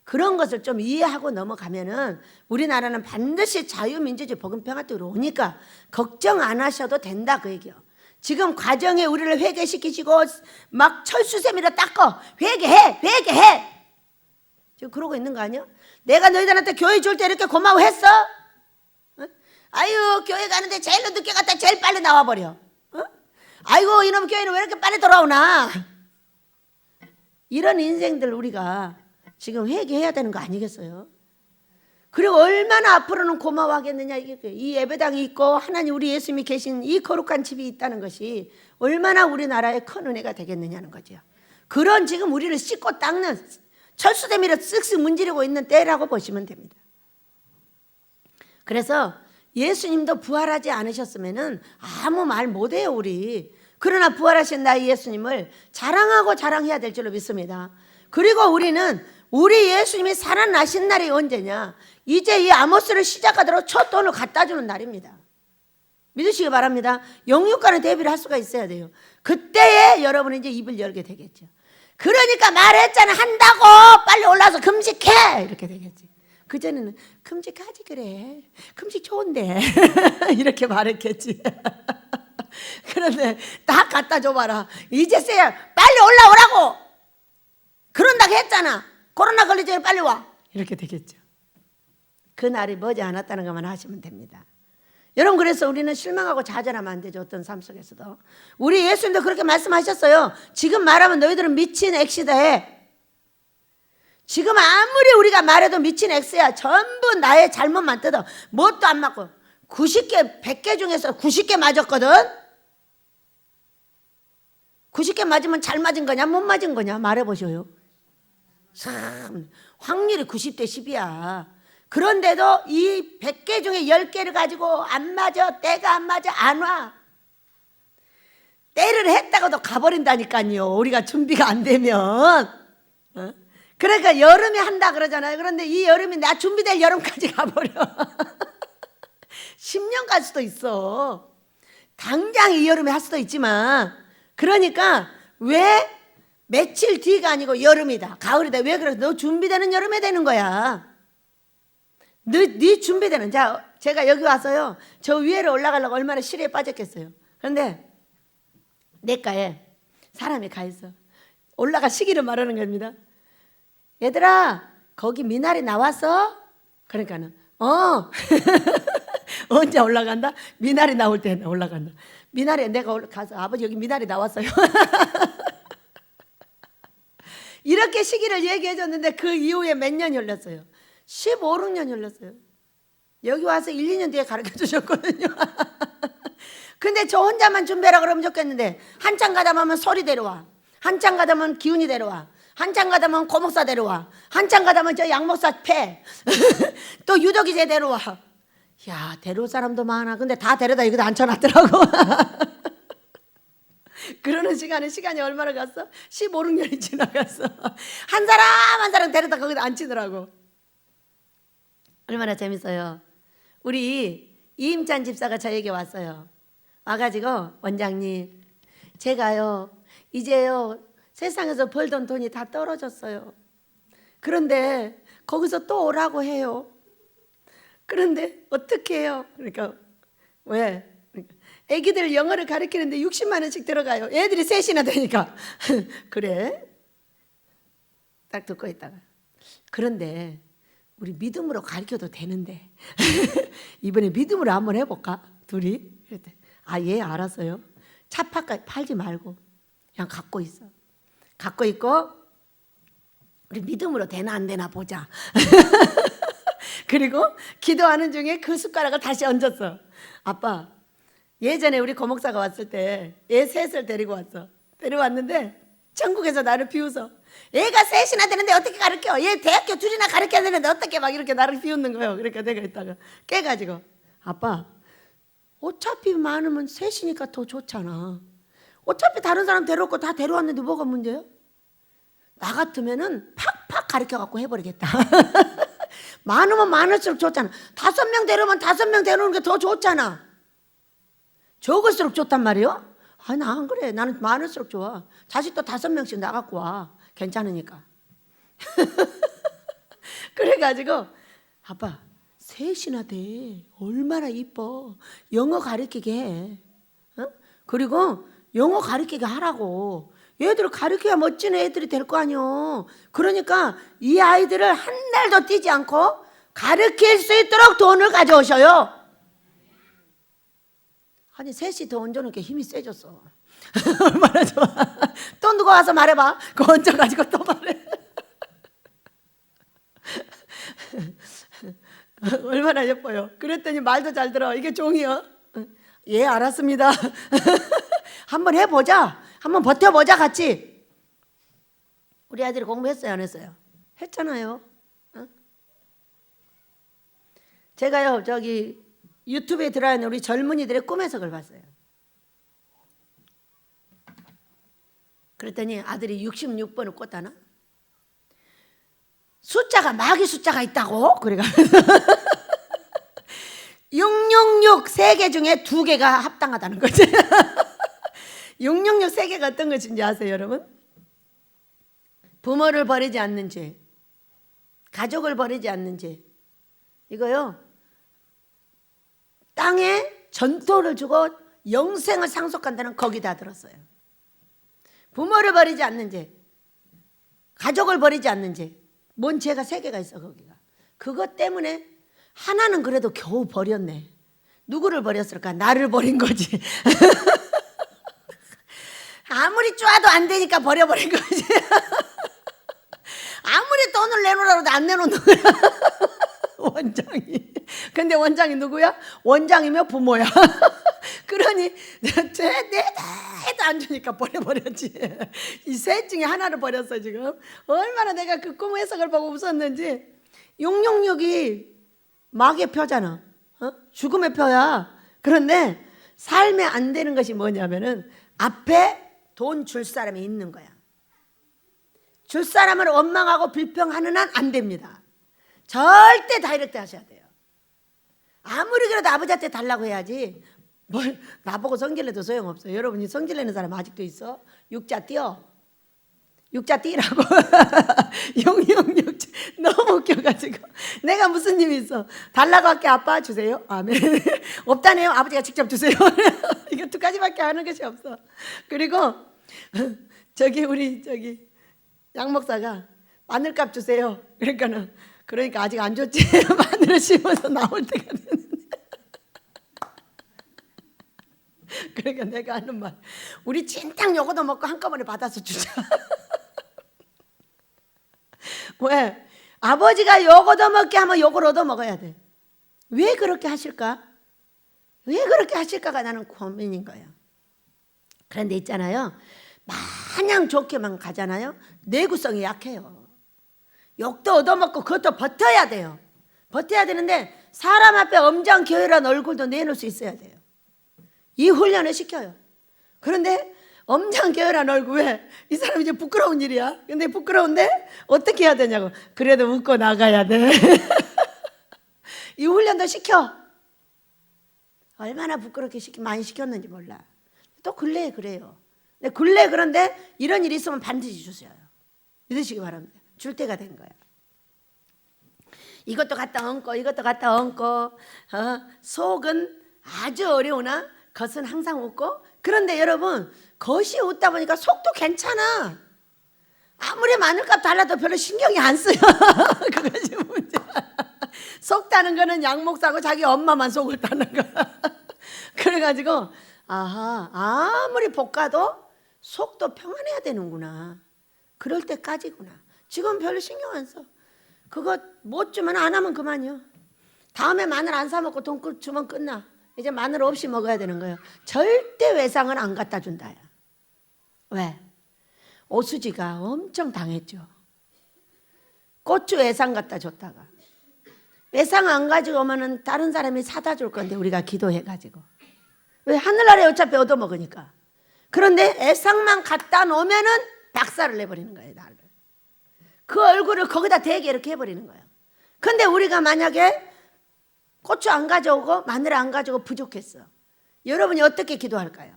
그런 것을 좀 이해하고 넘어가면은 우리나라는 반드시 자유민주주의 복음평화적으로 오니까 걱정 안 하셔도 된다 그 얘기요. 지금 과정에 우리를 회개시키시고 막 철수세미로 닦어 회개해. 지금 그러고 있는 거 아니야? 내가 너희들한테 교회 줄 때 이렇게 고마워했어? 어? 아유 교회 가는데 제일 늦게 갔다 제일 빨리 나와버려. 어? 아이고 이놈 교회는 왜 이렇게 빨리 돌아오나? 이런 인생들 우리가 지금 회개해야 되는 거 아니겠어요? 그리고 얼마나 앞으로는 고마워하겠느냐. 이 예배당이 있고 하나님 우리 예수님이 계신 이 거룩한 집이 있다는 것이 얼마나 우리나라에 큰 은혜가 되겠느냐는 거죠. 그런 지금 우리를 씻고 닦는 철수대미로 쓱쓱 문지르고 있는 때라고 보시면 됩니다. 그래서 예수님도 부활하지 않으셨으면 아무 말 못해요 우리. 그러나 부활하신 나의 예수님을 자랑하고 자랑해야 될 줄로 믿습니다. 그리고 우리는 우리 예수님이 살아나신 날이 언제냐? 이제 이 아모스를 시작하도록 첫 돈을 갖다 주는 날입니다. 믿으시기 바랍니다. 영육과는 대비를 할 수가 있어야 돼요. 그때에 여러분은 이제 입을 열게 되겠죠. 그러니까 말했잖아. 한다고 빨리 올라와서 금식해 이렇게 되겠지. 그전에는 금식하지 그래. 금식 좋은데 이렇게 말했겠지. 그런데 딱 갖다 줘봐라. 이제서야 빨리 올라오라고 그런다고 했잖아. 코로나 걸리기 전에 빨리 와 이렇게 되겠죠. 그 날이 머지않았다는 것만 하시면 됩니다. 여러분 그래서 우리는 실망하고 좌절하면 안 되죠. 어떤 삶 속에서도. 우리 예수님도 그렇게 말씀하셨어요. 지금 말하면 너희들은 미친 엑시다 해. 지금 아무리 우리가 말해도 미친 엑스야. 전부 나의 잘못만 뜯어. 뭣도 안 맞고 90개 100개 중에서 90개 맞았거든. 90개 맞으면 잘 맞은 거냐 못 맞은 거냐 말해보셔요. 참 확률이 90대 10이야. 그런데도 이 100개 중에 10개를 가지고 안 맞아. 때가 안 맞아. 안 와. 때를 했다고도 가버린다니까요. 우리가 준비가 안 되면. 그러니까 여름에 한다 그러잖아요. 그런데 이 여름이 나 준비될 여름까지 가버려. 10년 갈 수도 있어. 당장 이 여름에 할 수도 있지만. 그러니까 왜 며칠 뒤가 아니고 여름이다 가을이다. 왜 그래? 너 준비되는 여름에 되는 거야. 네 준비되는. 자, 제가 여기 와서요 저 위에를 올라가려고 얼마나 시리에 빠졌겠어요. 그런데 내과에 사람이 가 있어. 올라갈 시기를 말하는 겁니다. 얘들아 거기 미나리 나왔어? 그러니까는 언제 올라간다? 미나리 나올 때 올라간다. 미나리 내가 가서 아버지 여기 미나리 나왔어요. 이렇게 시기를 얘기해 줬는데 그 이후에 몇 년이 흘렀어요? 15, 16년 흘렀어요. 여기 와서 1, 2년 뒤에 가르쳐 주셨거든요. 근데 저 혼자만 준비하라 그러면 좋겠는데 한참 가다 보면 소리 데려와, 한참 가다 보면 기운이 데려와, 한참 가다 보면 고목사 데려와, 한참 가다 보면 저 양목사 패 또 유덕이제 데려와. 야, 데려올 사람도 많아. 근데 다 데려다 여기다 앉혀놨더라고. 그러는 시간이 얼마나 갔어? 15년이 지나갔어. 한 사람 한 사람 데려다 거기다 앉히더라고. 얼마나 재밌어요. 우리 이임찬 집사가 저에게 왔어요. 와가지고 원장님, 제가요 이제요 세상에서 벌던 돈이 다 떨어졌어요. 그런데 거기서 또 오라고 해요. 그런데 어떻게 해요? 그러니까 왜? 그러니까 애기들 영어를 가르치는데 60만 원씩 들어가요. 애들이 셋이나 되니까. 그래? 딱 듣고 있다가, 그런데 우리 믿음으로 가르쳐도 되는데 이번에 믿음으로 한번 해볼까? 둘이? 그랬더니 아, 예, 알았어요. 차 팔지 말고 그냥 갖고 있어. 갖고 있고 우리 믿음으로 되나 안 되나 보자. 그리고 기도하는 중에 그 숟가락을 다시 얹었어. 아빠, 예전에 우리 고목사가 왔을 때 애 셋을 데리고 왔어. 데려왔는데 천국에서 나를 비웃어. 애가 셋이나 되는데 어떻게 가르쳐? 얘 대학교 둘이나 가르쳐야 되는데 어떻게 막 이렇게 나를 비웃는 거예요. 그러니까 내가 이따가 깨가지고, 아빠, 어차피 많으면 셋이니까 더 좋잖아. 어차피 다른 사람 데려올 거 다 데려왔는데 뭐가 문제야? 나 같으면은 팍팍 가르쳐갖고 해버리겠다. 많으면 많을수록 좋잖아. 5명 데려오면 5명 데려오는 게 더 좋잖아. 적을수록 좋단 말이요? 아, 나 안 그래. 나는 많을수록 좋아. 자식도 5명씩 나갖고 와. 괜찮으니까. 그래가지고 아빠, 셋이나 돼. 얼마나 이뻐. 영어 가르치게 해. 어? 그리고 영어 가르치게 하라고. 얘들을 가르쳐야 멋진 애들이 될 거 아니요. 그러니까 이 아이들을 한 날도 뛰지 않고 가르칠 수 있도록 돈을 가져오셔요. 아니, 셋이 더 얹어놓으니까 힘이 세졌어. 얼마나 좋아. 또 누가 와서 말해봐. 그거 얹어가지고 또 말해. 얼마나 예뻐요. 그랬더니 말도 잘 들어. 이게 종이요? 예, 알았습니다. 한번 해보자. 한번 버텨보자, 같이. 우리 아들이 공부했어요, 안 했어요? 했잖아요. 어? 제가요, 저기 유튜브에 들어와 있는 우리 젊은이들의 꿈 해석을 봤어요. 그랬더니 아들이 66번을 꽂다나? 숫자가 마귀 숫자가 있다고? 그래가 666 3개 중에 2개가 합당하다는 거지. 666 3개가 어떤 것인지 아세요, 여러분? 부모를 버리지 않는 죄, 가족을 버리지 않는 죄. 이거요, 땅에 전토를 주고 영생을 상속한다는 거기다 들었어요. 부모를 버리지 않는 죄, 가족을 버리지 않는 죄. 뭔 죄가 3개가 있어, 거기가. 그것 때문에 하나는 그래도 겨우 버렸네. 누구를 버렸을까? 나를 버린 거지. 아무리 쪼아도 안 되니까 버려버린 거지. 아무리 돈을 내놓으라고 해도 안 내놓는 거야. 원장이. 근데 원장이 누구야? 원장이며 부모야. 그러니 내도 안 주니까 버려버렸지. 이 셋 중에 하나를 버렸어 지금. 얼마나 내가 그 꿈 해석을 보고 웃었는지. 666이 마귀의 표잖아. 어? 죽음의 표야. 그런데 삶에 안 되는 것이 뭐냐면은 앞에 돈 줄 사람이 있는 거야. 줄 사람을 원망하고 불평하는 한 안 됩니다. 절대 다이렉트 하셔야 돼요. 아무리 그래도 아버지한테 달라고 해야지. 뭘 나보고 성질내도 소용없어요. 여러분이 성질내는 사람 아직도 있어? 육자 띄어. 육자 띄라고. 666 너무 웃겨가지고 내가 무슨 힘이 있어. 달라고 할게. 아빠 주세요. 아멘. 없다네요. 아버지가 직접 주세요. 이거 2가지밖에 하는 것이 없어. 그리고 우리 양 목사가 마늘값 주세요. 그러니까 아직 안 줬지. 마늘을 심어서 나올 때가 됐는데. 그러니까 내가 하는 말, 우리 진탕 요거도 먹고 한꺼번에 받아서 주자. 왜? 아버지가 요거도 먹게 하면 요걸 얻어 먹어야 돼. 왜 그렇게 하실까? 왜 그렇게 하실까가 나는 고민인 거예요. 그런데 있잖아요, 마냥 좋게만 가잖아요, 내구성이 약해요. 욕도 얻어먹고 그것도 버텨야 돼요. 버텨야 되는데 사람 앞에 엄장교회란 얼굴도 내놓을 수 있어야 돼요. 이 훈련을 시켜요. 그런데 엄장교회란 얼굴, 왜? 이 사람 이제 부끄러운 일이야. 근데 부끄러운데 어떻게 해야 되냐고. 그래도 웃고 나가야 돼. 이 훈련도 시켜. 얼마나 부끄럽게 많이 시켰는지 몰라. 또 근래에 그래요. 근데 근래에 그런데 이런 일이 있으면 반드시 주셔요. 믿으시기 바랍니다. 줄 때가 된 거야. 이것도 갖다 얹고 이것도 갖다 얹고, 속은 아주 어려우나 겉은 항상 웃고. 그런데 여러분, 겉이 웃다 보니까 속도 괜찮아. 아무리 마늘값 달라도 별로 신경이 안 쓰여. 그것이 문제야. 속 따는 거는 양 목사고 자기 엄마만 속을 따는 거야. 그래가지고 아무리 볶아도 속도 평안해야 되는구나. 그럴 때까지구나. 지금 별로 신경 안 써. 그거 못 주면 안 하면 그만이요. 다음에 마늘 안 사 먹고 돈 주면 끝나. 이제 마늘 없이 먹어야 되는 거예요. 절대 외상은 안 갖다 준다야. 왜? 오수지가 엄청 당했죠. 고추 외상 갖다 줬다가, 외상 안 가지고 오면은 다른 사람이 사다 줄 건데 우리가 기도해가지고. 왜? 하늘나라에 어차피 얻어먹으니까. 그런데 외상만 갖다 놓으면은 박살을 내버리는 거예요, 나를. 그 얼굴을 거기다 대게 이렇게 해버리는 거예요. 근데 우리가 만약에 고추 안 가져오고 마늘 안 가져오고 부족했어. 여러분이 어떻게 기도할까요?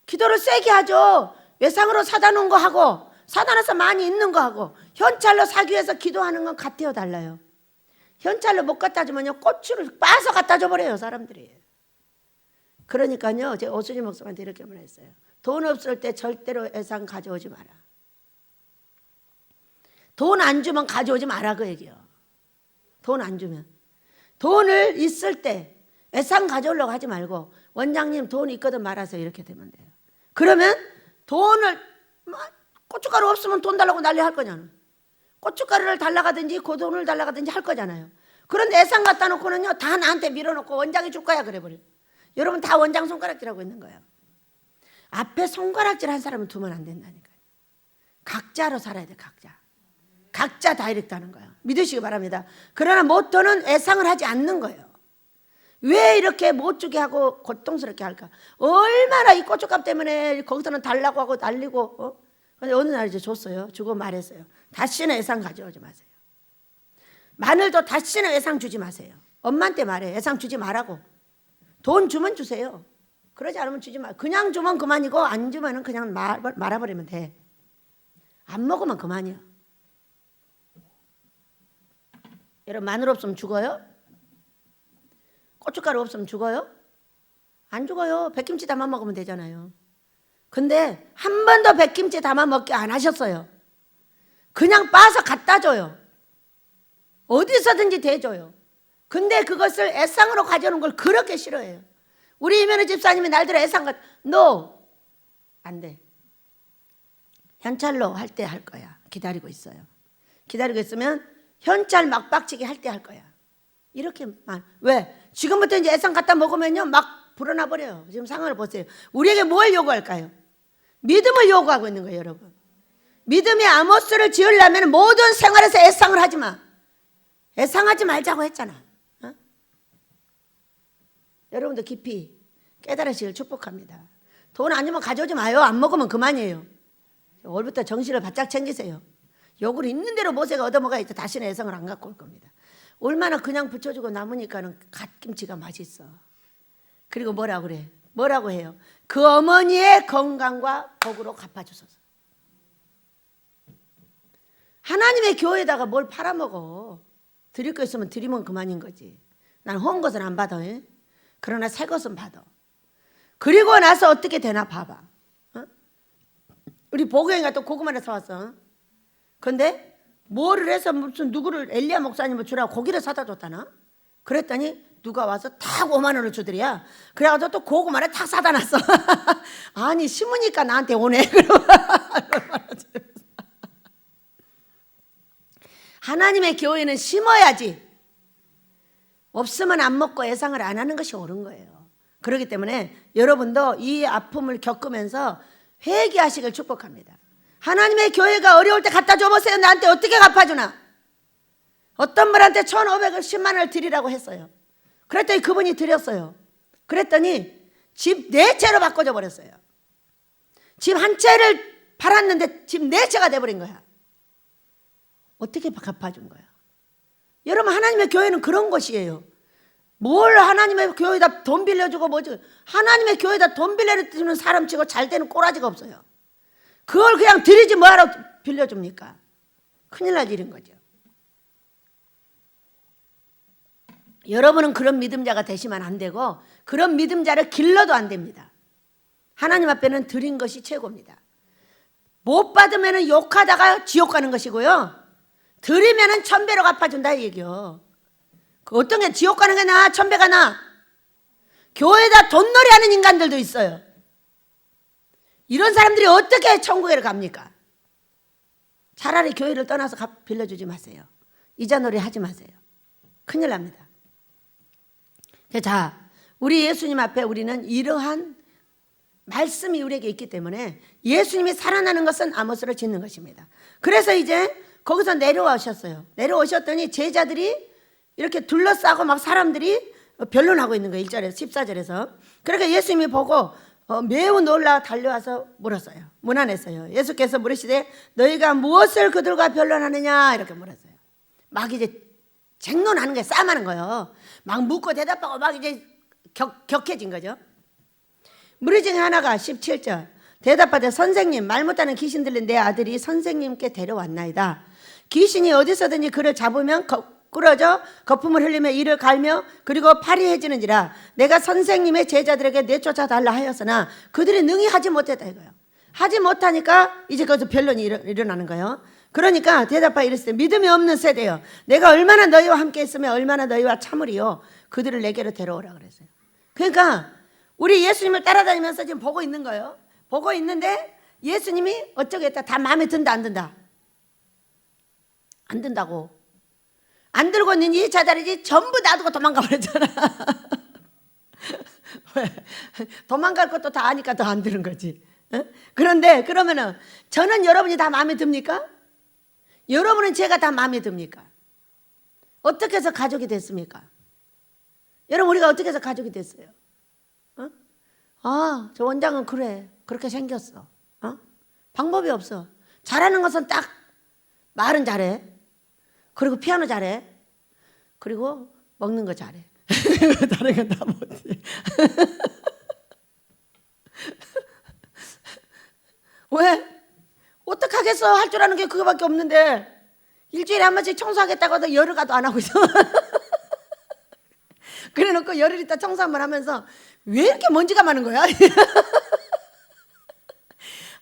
기도를 세게 하죠. 외상으로 사다 놓은 거 하고, 사다 놔서 많이 있는 거 하고, 현찰로 사기 위해서 기도하는 건 같아요, 달라요. 현찰로 못 갖다 주면요, 고추를 빠서 갖다 줘버려요, 사람들이. 그러니까요, 제가 오수지 목사한테 이렇게 말했어요. 돈 없을 때 절대로 외상 가져오지 마라. 돈 안 주면 가져오지 마라, 그 얘기요. 돈 안 주면. 돈을 있을 때 외상 가져오려고 하지 말고, 원장님 돈 있거든 말아서 이렇게 되면 돼요. 그러면 돈을, 고춧가루 없으면 돈 달라고 난리 할 거잖아. 고춧가루를 달라가든지 그 돈을 달라가든지 할 거잖아요. 그런데 외상 갖다 놓고는요, 다 나한테 밀어놓고 원장이 줄 거야 그래 버려. 여러분 다 원장 손가락질하고 있는 거예요. 앞에 손가락질 한 사람은 두면 안 된다니까요. 각자로 살아야 돼, 각자. 각자 다이렉트 하는 거예요. 믿으시기 바랍니다. 그러나 모토는 외상을 하지 않는 거예요. 왜 이렇게 못 주게 하고 고통스럽게 할까? 얼마나 이 고춧값 때문에 거기서는 달라고 하고 날리고. 근데 어느 날 이제 줬어요. 주고 말했어요. 다시는 외상 가져오지 마세요. 마늘도 다시는 외상 주지 마세요. 엄마한테 말해. 외상 주지 말라고. 돈 주면 주세요. 그러지 않으면 주지 마. 그냥 주면 그만이고, 안 주면 그냥 말아버리면 돼. 안 먹으면 그만이야. 여러분, 마늘 없으면 죽어요? 고춧가루 없으면 죽어요? 안 죽어요. 백김치 담아 먹으면 되잖아요. 근데 한 번도 백김치 담아 먹게 안 하셨어요. 그냥 빠서 갖다 줘요. 어디서든지 대줘요. 근데 그것을 애상으로 가져오는 걸 그렇게 싫어해요. 우리 이면우 집사님이 날들어 애상 No! 안 돼. 현찰로 할 때 할 거야. 기다리고 있어요. 기다리고 있으면 현찰 막박치기 할 때 할 거야. 이렇게만. 왜? 지금부터 이제 애상 갖다 먹으면요, 막 불어나 버려요. 지금 상황을 보세요. 우리에게 뭘 요구할까요? 믿음을 요구하고 있는 거예요, 여러분. 믿음의 아모스를 지으려면 모든 생활에서 애상을 하지 마. 애상하지 말자고 했잖아. 어? 여러분도 깊이 깨달으시길 축복합니다. 돈 아니면 가져오지 마요. 안 먹으면 그만이에요. 오늘부터 정신을 바짝 챙기세요. 욕을 있는 대로 모세가 얻어먹어야지 다시는 애상을 안 갖고 올 겁니다. 얼마나 그냥 붙여주고 남으니까는 갓김치가 맛있어. 그리고 뭐라고 그래? 뭐라고 해요? 그 어머니의 건강과 복으로 갚아주소서. 하나님의 교회에다가 뭘 팔아먹어. 드릴 거 있으면 드리면 그만인 거지. 난 헌 것은 안 받아. 그러나 새 것은 받아. 그리고 나서 어떻게 되나 봐봐. 우리 보교회가 또 고구마를 사왔어. 근데 뭐를 해서 무슨 누구를 엘리야 목사님을 주라고 고기를 사다 줬다나? 그랬더니 누가 와서 탁 5만 원을 주더래야. 그래가지고 또 고구마를 탁 사다 놨어. 아니 심으니까 나한테 오네. 하나님의 교회는 심어야지. 없으면 안 먹고 애상을 안 하는 것이 옳은 거예요. 그렇기 때문에 여러분도 이 아픔을 겪으면서 회개하시길 축복합니다. 하나님의 교회가 어려울 때 갖다 줘보세요. 나한테 어떻게 갚아주나? 어떤 분한테 1,500을 10만 원을 드리라고 했어요. 그랬더니 그분이 드렸어요. 그랬더니 집 4채로 바꿔줘 버렸어요. 집 한 채를 팔았는데 집 4채가 돼버린 거야. 어떻게 갚아준 거야? 여러분, 하나님의 교회는 그런 것이에요. 뭘 하나님의 교회에다 돈 빌려주고 뭐지? 하나님의 교회에다 돈 빌려주는 사람 치고 잘 되는 꼬라지가 없어요. 그걸 그냥 드리지 뭐하러 빌려줍니까? 큰일 날 일인 거죠. 여러분은 그런 믿음자가 되시면 안 되고 그런 믿음자를 길러도 안 됩니다. 하나님 앞에는 드린 것이 최고입니다. 못 받으면 욕하다가 지옥 가는 것이고요, 드리면 1000배로 갚아준다 이 얘기요. 어떤 게 지옥 가는 게 나아? 1000배가 나아? 교회에다 돈놀이 하는 인간들도 있어요. 이런 사람들이 어떻게 천국에 갑니까? 차라리 교회를 떠나서 빌려주지 마세요. 이자놀이 하지 마세요. 큰일 납니다. 자, 우리 예수님 앞에 우리는 이러한 말씀이 우리에게 있기 때문에 예수님이 살아나는 것은 아모스를 짓는 것입니다. 그래서 이제 거기서 내려오셨어요. 내려오셨더니 제자들이 이렇게 둘러싸고 막 사람들이 변론하고 있는 거예요. 1절에서 14절에서. 그러니까 예수님이 보고 매우 놀라 달려와서 물었어요. 문안했어요. 예수께서 물으시되 너희가 무엇을 그들과 변론하느냐 이렇게 물었어요. 막 이제 쟁론하는 거예요. 싸움하는 거예요. 막 묻고 대답하고 막 이제 격해진 거죠. 무리 중에 하나가 17절 대답하되 선생님, 말 못하는 귀신 들린 내 아들이 선생님께 데려왔나이다. 귀신이 어디서든지 그를 잡으면 꾸러져 거품을 흘리며 이를 갈며 그리고 팔이 해지는지라 내가 선생님의 제자들에게 내쫓아 달라 하였으나 그들이 능히 하지 못했다 이거예요. 하지 못하니까 이제 거기서 변론이 일어나는 거예요. 그러니까 대답하여 이르시되 믿음이 없는 세대여, 내가 얼마나 너희와 함께 있으며 얼마나 너희와 참으리요. 그들을 내게로 데려오라 그랬어요. 그러니까 우리 예수님을 따라다니면서 지금 보고 있는 거예요. 보고 있는데 예수님이 어쩌겠다. 다 마음에 든다 안 든다? 안 든다고. 안 들고 있는 이 자들이 전부 놔두고 도망가 버렸잖아. 왜? 도망갈 것도 다 아니까 더 안 드는 거지. 그런데 그러면은 저는 여러분이 다 마음에 듭니까? 여러분은 제가 다 마음에 듭니까? 어떻게 해서 가족이 됐습니까? 여러분, 우리가 어떻게 해서 가족이 됐어요? 아, 저 원장은 그래. 그렇게 생겼어. 방법이 없어. 잘하는 것은 딱 말은 잘해. 그리고 피아노 잘해. 그리고 먹는 거 잘해. 다른 건 다 못해. 왜? 어떡하겠어? 할 줄 아는 게 그거밖에 없는데 일주일에 한 번씩 청소하겠다고 해도 열흘 가도 안 하고 있어. 그래 놓고 열흘 있다 청소 한번 하면서 왜 이렇게 먼지가 많은 거야?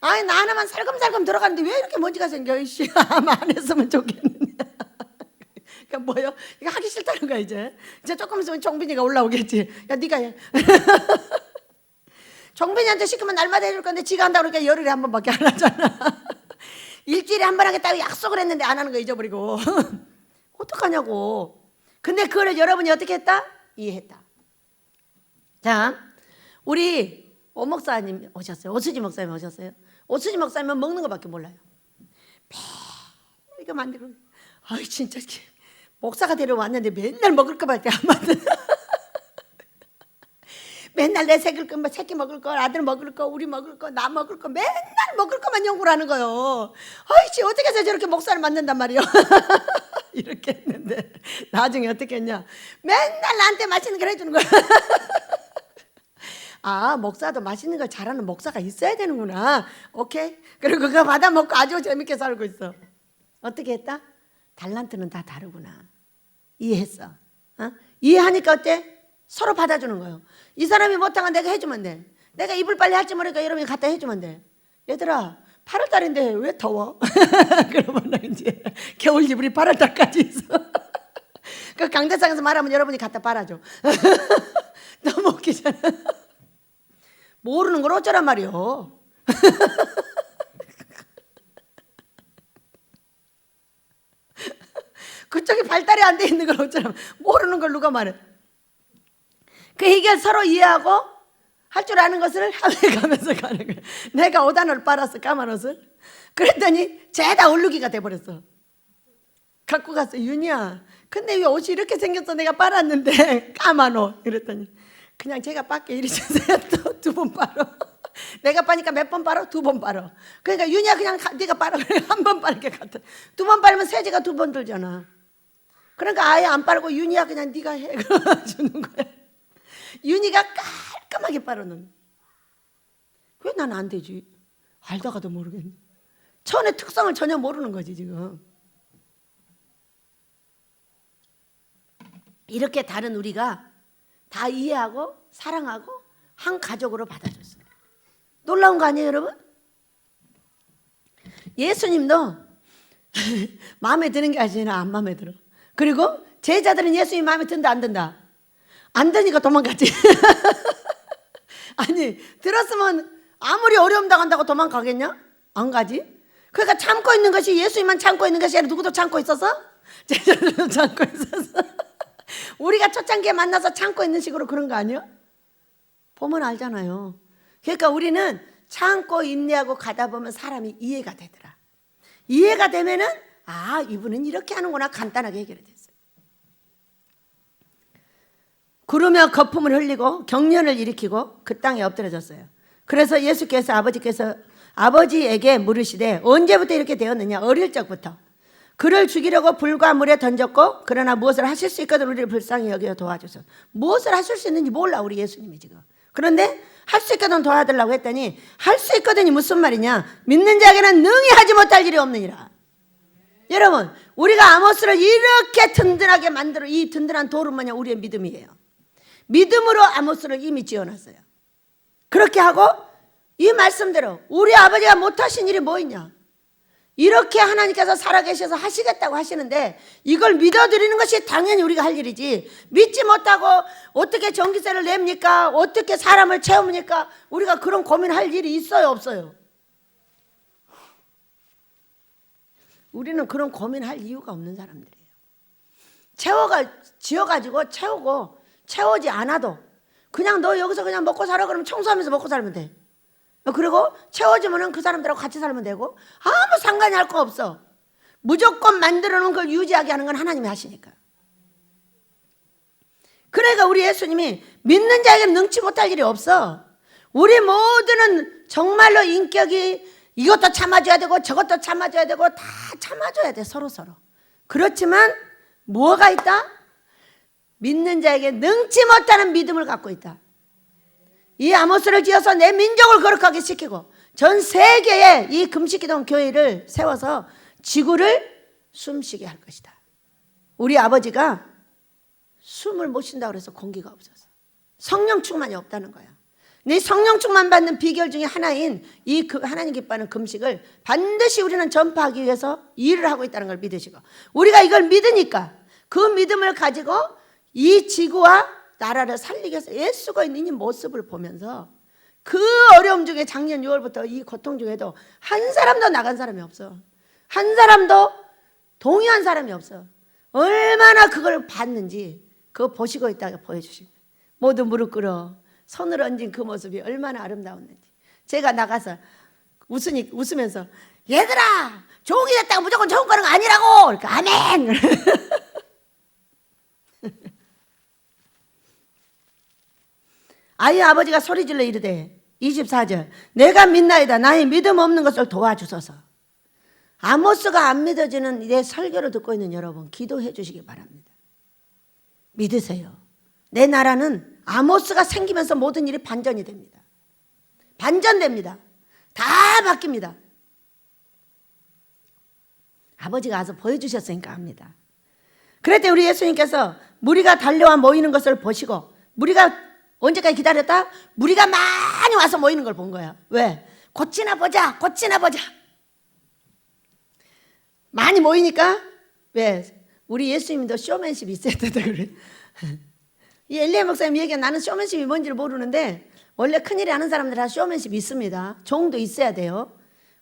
아니, 나 하나만 살금살금 들어갔는데 왜 이렇게 먼지가 생겨? 이씨, 아마 안 했으면 좋겠는데. 그러니까 뭐요? 이거 하기 싫다는 거야 이제. 이제 조금 있으면 정빈이가 올라오겠지. 야, 네가 해. 정빈이한테 시키면 날마다 해줄 건데 지가 한다고 그러니까 열흘에 한 번밖에 안 하잖아. 일주일에 한 번 하겠다고 약속을 했는데 안 하는 거 잊어버리고. 어떡하냐고. 근데 그걸 여러분이 어떻게 했다? 이해했다. 자, 우리 오 목사님 오셨어요. 오수지 목사님 오셨어요. 오수지 목사님은 먹는 거밖에 몰라요. 매일 이거 만들고. 아이, 진짜 목사가 데려왔는데 맨날 먹을 거밖에 안 만든다. 맨날 내 새끼 먹을 거, 아들 먹을 거, 우리 먹을 거, 나 먹을 거, 맨날 먹을 거만 연구를 하는 거예요. 아이씨, 어떻게 해서 저렇게 목사를 만든단 말이에요. 이렇게 했는데 나중에 어떻게 했냐, 맨날 나한테 맛있는 걸 해주는 거야. 아, 목사도 맛있는 걸 잘하는 목사가 있어야 되는구나. 오케이. 그리고 그거 받아 먹고 아주 재밌게 살고 있어. 어떻게 했다? 달란트는 다 다르구나. 이해했어. 이해하니까 어때? 서로 받아주는 거예요. 이 사람이 못한 건 내가 해주면 돼. 내가 이불 빨래 할지 모르니까 여러분이 갖다 해주면 돼. 얘들아, 8월달인데 왜 더워? 그러면 이제 겨울 이불이 8월달까지 있어. 그 강대상에서 말하면 여러분이 갖다 빨아줘. 너무 웃기잖아. 모르는 걸 어쩌란 말이요. 그쪽이 발달이 안 돼 있는 걸 어쩌라고. 모르는 걸 누가 말해. 그 해결 서로 이해하고 할 줄 아는 것을 해가면서 가는 거야. 내가 5단을 빨았어, 까만 옷을. 그랬더니 죄다 얼룩이가 돼버렸어. 갖고 갔어. 윤희야, 근데 왜 옷이 이렇게 생겼어? 내가 빨았는데 까만 옷. 그랬더니 그냥 제가 빨게 이리 주세요. 또 2번 빨어. 내가 빠니까 몇 번 빨어? 2번 빨어. 그러니까 윤희야, 그냥 네가 빨아. 한 번 빨게 같아. 2번 빨면 세제가 2번 들잖아. 그러니까 아예 안 빨고 윤희야, 그냥 네가 해. 주는 거야. 윤희가 깔끔하게 빨아놓는. 왜 난 안 되지? 알다가도 모르겠네. 천의 특성을 전혀 모르는 거지 지금. 이렇게 다른 우리가 다 이해하고 사랑하고 한 가족으로 받아줬어요. 놀라운 거 아니에요 여러분? 예수님도 마음에 드는 게 아니라 안 마음에 들어. 그리고 제자들은 예수님 마음에 든다 안 든다? 안 되니까 도망갔지. 아니, 들었으면 아무리 어려움 당한다고 도망가겠냐? 안 가지. 그러니까 참고 있는 것이, 예수님만 참고 있는 것이 아니라 누구도 참고 있었어? 제자들도 참고 있었어. 우리가 초창기에 만나서 참고 있는 식으로 그런 거 아니야? 보면 알잖아요. 그러니까 우리는 참고 인내하고 가다 보면 사람이 이해가 되더라. 이해가 되면은 아, 이분은 이렇게 하는구나. 간단하게 해결이 됐어요. 구르며 거품을 흘리고 경련을 일으키고 그 땅에 엎드려졌어요. 그래서 예수께서 아버지에게 물으시되 언제부터 이렇게 되었느냐? 어릴 적부터. 그를 죽이려고 불과 물에 던졌고 그러나 무엇을 하실 수 있거든 우리를 불쌍히 여겨 도와줘서. 무엇을 하실 수 있는지 몰라 우리 예수님이 지금. 그런데 할 수 있거든 도와달라고 했더니 할 수 있거든이 무슨 말이냐? 믿는 자에게는 능히 하지 못할 일이 없느니라. 여러분, 우리가 아모스를 이렇게 든든하게 만들어, 이 든든한 돌은 뭐냐? 우리의 믿음이에요. 믿음으로 아모스를 이미 지어놨어요. 그렇게 하고 이 말씀대로 우리 아버지가 못하신 일이 뭐 있냐? 이렇게 하나님께서 살아계셔서 하시겠다고 하시는데 이걸 믿어드리는 것이 당연히 우리가 할 일이지, 믿지 못하고 어떻게 전기세를 냅니까? 어떻게 사람을 채웁니까? 우리가 그런 고민할 일이 있어요 없어요? 우리는 그런 고민할 이유가 없는 사람들이에요. 지어가지고 채우고 채우지 않아도 그냥 너 여기서 그냥 먹고 살아 그러면 청소하면서 먹고 살면 돼. 그리고 채워주면 그 사람들하고 같이 살면 되고 아무 상관이 할 거 없어. 무조건 만들어 놓은 걸 유지하게 하는 건 하나님이 하시니까. 그러니까 우리 예수님이 믿는 자에게는 능치 못할 일이 없어. 우리 모두는 정말로 인격이 이것도 참아줘야 되고 저것도 참아줘야 되고 다 참아줘야 돼 서로. 그렇지만 뭐가 있다? 믿는 자에게 능치 못하는 믿음을 갖고 있다. 이 아모스를 지어서 내 민족을 거룩하게 시키고 전 세계에 이 금식기도원 교회를 세워서 지구를 숨쉬게 할 것이다. 우리 아버지가 숨을 못 쉰다고 그래서 공기가 없어서 성령 충만이 없다는 거야. 이 성령 충만 받는 비결 중에 하나인 이 하나님 기뻐하는 금식을 반드시 우리는 전파하기 위해서 일을 하고 있다는 걸 믿으시고, 우리가 이걸 믿으니까 그 믿음을 가지고 이 지구와 나라를 살리기 위해서 애쓰고 있는 이 모습을 보면서 그 어려움 중에 작년 6월부터 이 고통 중에도 한 사람도 나간 사람이 없어. 한 사람도 동의한 사람이 없어. 얼마나 그걸 봤는지 그거 보시고 있다가 보여주신 거예요. 모두 무릎 꿇어 손을 얹은 그 모습이 얼마나 아름다웠는지. 제가 나가서 웃으면서 얘들아 종이 됐다고 무조건 좋은 거는 아니라고. 그러니까 아멘. 아이 아버지가 소리질러 이르되 24절 내가 믿나이다 나의 믿음 없는 것을 도와주소서. 아모스가 안 믿어지는 내 설교를 듣고 있는 여러분 기도해 주시기 바랍니다. 믿으세요. 내 나라는 아모스가 생기면서 모든 일이 반전이 됩니다. 반전됩니다. 다 바뀝니다. 아버지가 와서 보여주셨으니까 합니다. 그랬더니 우리 예수님께서 무리가 달려와 모이는 것을 보시고, 무리가 언제까지 기다렸다? 무리가 많이 와서 모이는 걸 본 거야. 왜? 고치나 보자. 많이 모이니까 왜? 우리 예수님도 쇼맨십이 있어야 된다 그래. 이 엘리야 목사님 얘기한 나는 쇼맨십이 뭔지를 모르는데 원래 큰일이 아는 사람들 다 쇼맨십이 있습니다. 종도 있어야 돼요.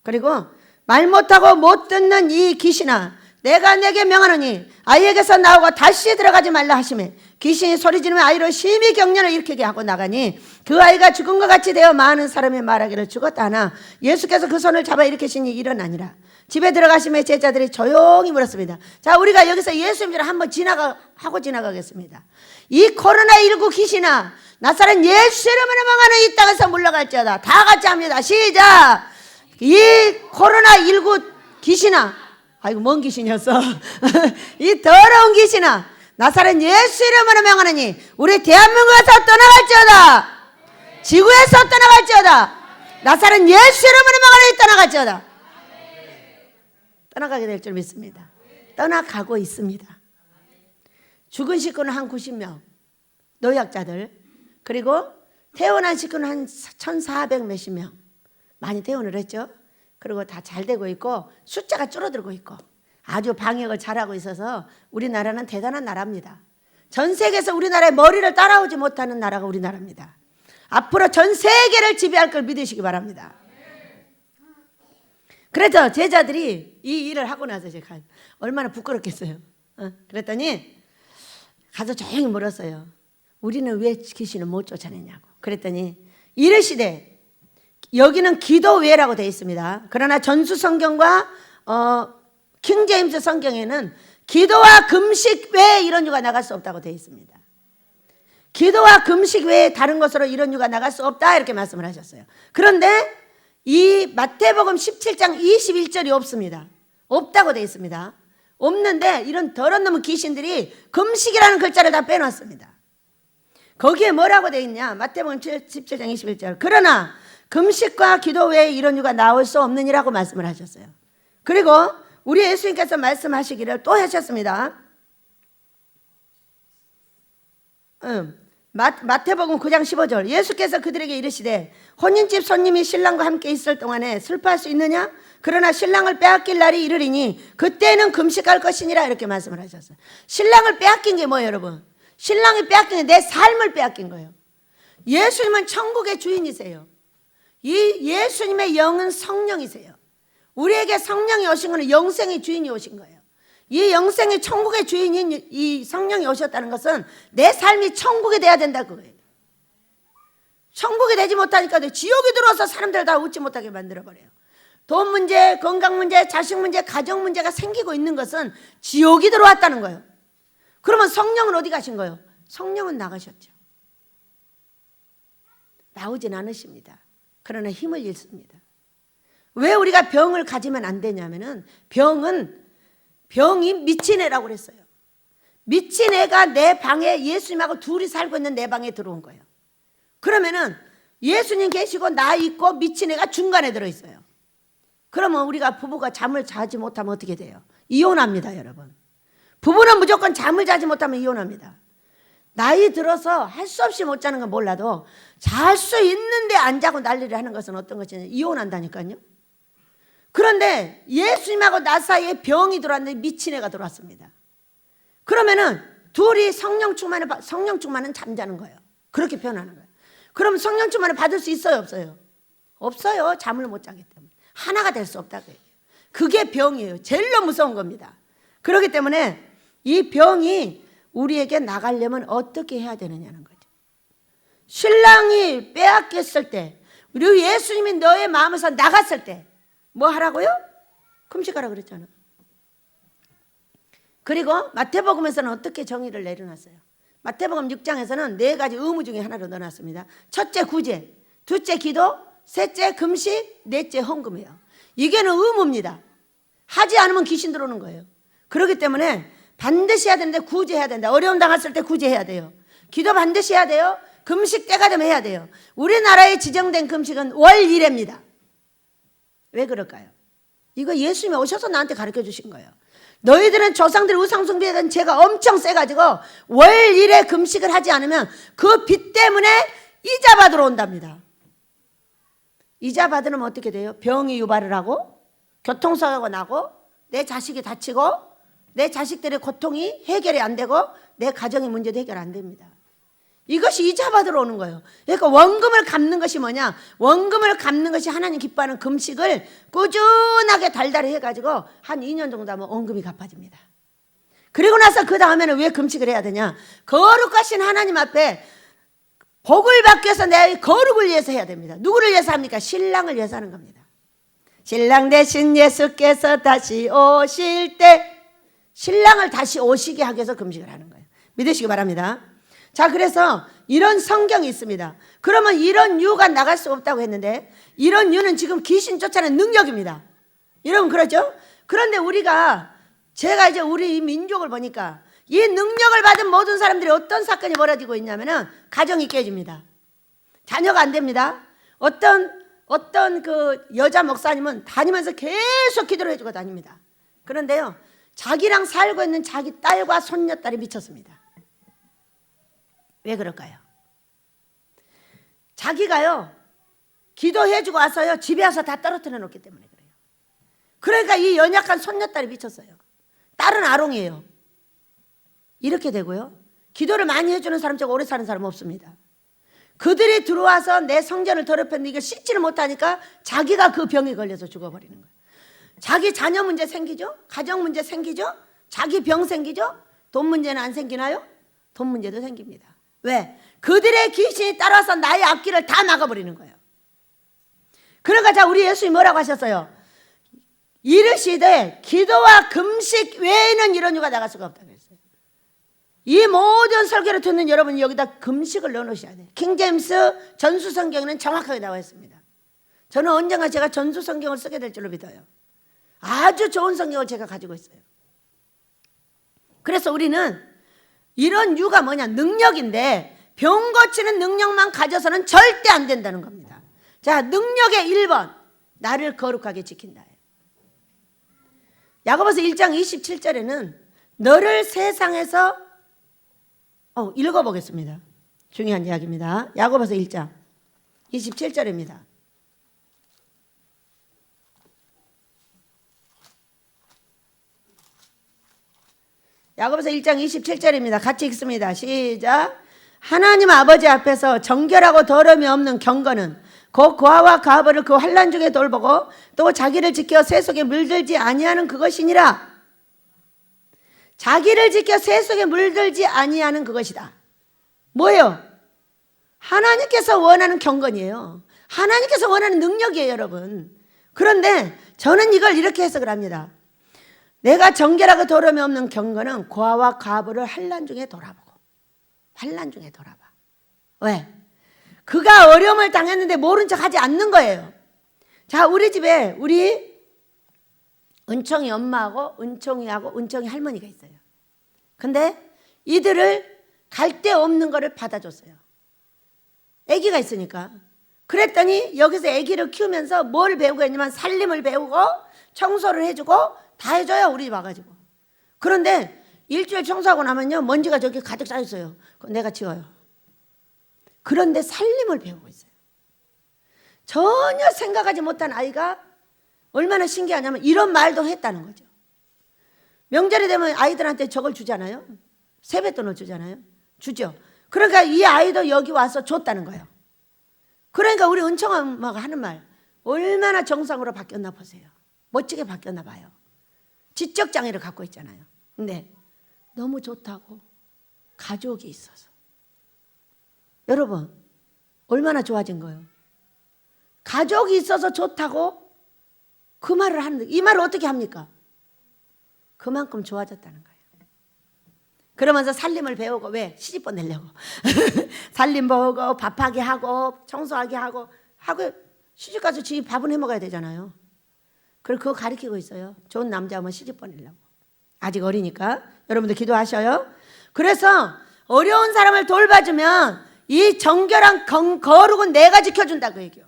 그리고 말 못하고 못 듣는 이 귀신아 내가 내게 명하노니 아이에게서 나오고 다시 들어가지 말라 하시매 귀신이 소리 지르며 아이로 심히 경련을 일으키게 하고 나가니 그 아이가 죽은 것 같이 되어 많은 사람이 말하기를 죽었다 하나 예수께서 그 손을 잡아 일으키시니 일어나니라. 집에 들어가시며 제자들이 조용히 물었습니다. 자, 우리가 여기서 예수님을 한번 지나가겠습니다. 이 코로나19 귀신아, 나사렛 예수 이름으로 명하는 이 땅에서 물러갈지어다. 다 같이 합니다. 시작. 이 코로나19 귀신아, 아이고 먼 귀신이었어. 이 더러운 귀신아, 나사렛 예수 이름으로 명하느니 우리 대한민국에서 떠나갈지어다. 지구에서 떠나갈지어다. 나사렛 예수 이름으로 명하느니 떠나갈지어다. 떠나가게 될 줄 믿습니다. 떠나가고 있습니다. 죽은 식구는 한 90명, 노약자들, 그리고 퇴원한 식구는 한 1,400 몇십 명, 많이 퇴원을 했죠. 그리고 다 잘 되고 있고 숫자가 줄어들고 있고 아주 방역을 잘하고 있어서 우리나라는 대단한 나라입니다. 전 세계에서 우리나라의 머리를 따라오지 못하는 나라가 우리나라입니다. 앞으로 전 세계를 지배할 걸 믿으시기 바랍니다. 그래서 제자들이 이 일을 하고 나서 제가 얼마나 부끄럽겠어요. 그랬더니 가서 조용히 물었어요. 우리는 왜 귀신을 못 쫓아내냐고. 그랬더니 이르시되, 여기는 기도외라고 되어 있습니다. 그러나 전수 성경과 킹제임스 성경에는 기도와 금식 외에 이런 유가 나갈 수 없다고 되어 있습니다. 기도와 금식 외에 다른 것으로 이런 유가 나갈 수 없다, 이렇게 말씀을 하셨어요. 그런데 이 마태복음 17장 21절이 없습니다. 없다고 되어 있습니다. 없는데 이런 더러운 놈의 귀신들이 금식이라는 글자를 다 빼놨습니다. 거기에 뭐라고 되어 있냐? 마태복음 17장 21절. 그러나 금식과 기도 외에 이런 유가 나올 수 없느니라고 말씀을 하셨어요. 그리고 우리 예수님께서 말씀하시기를 또 하셨습니다. 마태복음 9장 15절. 예수께서 그들에게 이르시되 혼인집 손님이 신랑과 함께 있을 동안에 슬퍼할 수 있느냐? 그러나 신랑을 빼앗길 날이 이르리니 그때는 금식할 것이니라, 이렇게 말씀을 하셨어요. 신랑을 빼앗긴 게 뭐예요, 여러분? 신랑이 빼앗긴 게 내 삶을 빼앗긴 거예요. 예수님은 천국의 주인이세요. 이 예수님의 영은 성령이세요. 우리에게 성령이 오신 것은 영생의 주인이 오신 거예요. 이 영생의 천국의 주인인 이 성령이 오셨다는 것은 내 삶이 천국이 돼야 된다, 그거예요. 천국이 되지 못하니까 지옥에 들어와서 사람들을 다 웃지 못하게 만들어버려요. 돈 문제, 건강 문제, 자식 문제, 가정 문제가 생기고 있는 것은 지옥이 들어왔다는 거예요. 그러면 성령은 어디 가신 거예요? 성령은 나가셨죠. 나오진 않으십니다. 그러나 힘을 잃습니다. 왜 우리가 병을 가지면 안 되냐면은 병이 미친 애라고 그랬어요. 미친 애가 내 방에, 예수님하고 둘이 살고 있는 내 방에 들어온 거예요. 그러면은 예수님 계시고 나 있고 미친 애가 중간에 들어있어요. 그러면 우리가 부부가 잠을 자지 못하면 어떻게 돼요? 이혼합니다, 여러분. 부부는 무조건 잠을 자지 못하면 이혼합니다. 나이 들어서 할 수 없이 못 자는 건 몰라도 잘 수 있는데 안 자고 난리를 하는 것은 어떤 것이냐? 이혼한다니까요. 그런데 예수님하고 나 사이에 병이 들어왔는데 미친 애가 들어왔습니다. 그러면은 둘이 성령 충만은 잠자는 거예요. 그렇게 표현하는 거예요. 그럼 성령 충만을 받을 수 있어요, 없어요? 없어요. 잠을 못 자기 때문에. 하나가 될 수 없다고 해요. 그게 병이에요. 제일로 무서운 겁니다. 그렇기 때문에 이 병이 우리에게 나가려면 어떻게 해야 되느냐는 거죠. 신랑이 빼앗겼을 때, 우리 예수님이 너의 마음에서 나갔을 때 뭐 하라고요? 금식하라고 그랬잖아. 그리고 마태복음에서는 어떻게 정의를 내려놨어요? 마태복음 6장에서는 4가지 의무 중에 하나로 넣어놨습니다. 첫째 구제, 둘째 기도, 셋째 금식, 넷째 헌금이에요. 이게는 의무입니다. 하지 않으면 귀신 들어오는 거예요. 그렇기 때문에 반드시 해야 되는데 구제해야 된다. 어려움 당했을 때 구제해야 돼요. 기도 반드시 해야 돼요. 금식 때가 되면 해야 돼요. 우리나라에 지정된 금식은 월 1회입니다. 왜 그럴까요? 이거 예수님이 오셔서 나한테 가르쳐 주신 거예요. 너희들은 조상들 우상숭배에 대한 죄가 엄청 세가지고 월 1회 금식을 하지 않으면 그 빚 때문에 이자 받으러 온답니다. 이자 받으면 어떻게 돼요? 병이 유발을 하고 교통사고가 나고 내 자식이 다치고 내 자식들의 고통이 해결이 안 되고 내 가정의 문제도 해결 안 됩니다. 이것이 이자 받으러 오는 거예요. 그러니까 원금을 갚는 것이 뭐냐? 원금을 갚는 것이 하나님 기뻐하는 금식을 꾸준하게 달달히 해가지고 한 2년 정도 하면 원금이 갚아집니다. 그리고 나서 그 다음에는 왜 금식을 해야 되냐? 거룩하신 하나님 앞에 복을 받기 위해서 내 거룩을 위해서 해야 됩니다. 누구를 위해서 합니까? 신랑을 위해서 하는 겁니다. 신랑 대신 예수께서 다시 오실 때 신랑을 다시 오시게 하기 위해서 금식을 하는 거예요. 믿으시기 바랍니다. 자, 그래서 이런 성경이 있습니다. 그러면 이런 유가 나갈 수 없다고 했는데 이런 유는 지금 귀신 쫓아내는 능력입니다. 여러분 그렇죠? 그런데 제가 이제 우리 민족을 보니까 이 능력을 받은 모든 사람들이 어떤 사건이 벌어지고 있냐면은 가정이 깨집니다. 자녀가 안 됩니다. 어떤 그 여자 목사님은 다니면서 계속 기도를 해주고 다닙니다. 그런데요, 자기랑 살고 있는 자기 딸과 손녀딸이 미쳤습니다. 왜 그럴까요? 자기가요, 기도해주고 와서요, 집에 와서 다 떨어뜨려 놓기 때문에 그래요. 그러니까 이 연약한 손녀딸이 미쳤어요. 딸은 아롱이에요. 이렇게 되고요, 기도를 많이 해주는 사람처럼 오래 사는 사람은 없습니다. 그들이 들어와서 내 성전을 더럽혔는데 이걸 씻지를 못하니까 자기가 그 병에 걸려서 죽어버리는 거예요. 자기 자녀 문제 생기죠? 가정 문제 생기죠? 자기 병 생기죠? 돈 문제는 안 생기나요? 돈 문제도 생깁니다. 왜? 그들의 귀신이 따라서 나의 앞길을 다 막아버리는 거예요. 그러니까 자, 우리 예수님이 뭐라고 하셨어요? 이르시되 기도와 금식 외에는 이런 유가 나갈 수가 없다고 했어요. 이 모든 설교를 듣는 여러분이 여기다 금식을 넣어놓으셔야 돼요. 킹제임스 전수성경에는 정확하게 나와 있습니다. 저는 언젠가 제가 전수성경을 쓰게 될 줄로 믿어요. 아주 좋은 성경을 제가 가지고 있어요. 그래서 우리는 이런 유가 뭐냐? 능력인데 병 고치는 능력만 가져서는 절대 안 된다는 겁니다. 자, 능력의 1번, 나를 거룩하게 지킨다. 야고보서 1장 27절에는 너를 세상에서 읽어보겠습니다. 중요한 이야기입니다. 야고보서 1장 27절입니다. 야고보서 1장 27절입니다. 같이 읽습니다. 시작. 하나님 아버지 앞에서 정결하고 더러움이 없는 경건은 곧 고아와 가부를 그 환난 중에 돌보고 또 자기를 지켜 새 속에 물들지 아니하는 그것이니라. 자기를 지켜 새 속에 물들지 아니하는 그것이다. 뭐예요? 하나님께서 원하는 경건이에요. 하나님께서 원하는 능력이에요, 여러분. 그런데 저는 이걸 이렇게 해석을 합니다. 내가 정결하고 더러움이 없는 경건은 고아와 가부를 환난 중에 돌아보고. 환난 중에 돌아봐. 왜? 그가 어려움을 당했는데 모른 척 하지 않는 거예요. 자, 우리 집에 우리 은총이 엄마하고 은총이하고 은총이 할머니가 있어요. 근데 이들을 갈 데 없는 거를 받아줬어요. 아기가 있으니까. 그랬더니 여기서 아기를 키우면서 뭘 배우고 했냐면 살림을 배우고 청소를 해주고 다 해줘요, 우리 집 와가지고. 그런데 일주일 청소하고 나면요, 먼지가 저기 가득 쌓여있어요. 내가 치워요. 그런데 살림을 배우고 있어요. 전혀 생각하지 못한 아이가 얼마나 신기하냐면 이런 말도 했다는 거죠. 명절이 되면 아이들한테 저걸 주잖아요. 세뱃돈을 주잖아요. 주죠. 그러니까 이 아이도 여기 와서 줬다는 거예요. 그러니까 우리 은총엄마가 하는 말 얼마나 정상으로 바뀌었나 보세요. 멋지게 바뀌었나 봐요. 지적장애를 갖고 있잖아요. 근데 너무 좋다고 가족이 있어서. 여러분 얼마나 좋아진 거예요. 가족이 있어서 좋다고 그 말을 하는데 이 말을 어떻게 합니까? 그만큼 좋아졌다는 거예요. 그러면서 살림을 배우고 왜? 시집보 내려고 살림 배우고 밥하게 하고 청소하게 하고 시집가서 지 밥은 해먹어야 되잖아요. 그걸 그거 가르치고 있어요. 좋은 남자 오면 시집보 내려고. 아직 어리니까 여러분들 기도하셔요. 그래서 어려운 사람을 돌봐주면 이 정결한 거룩은 내가 지켜준다고 얘기해요.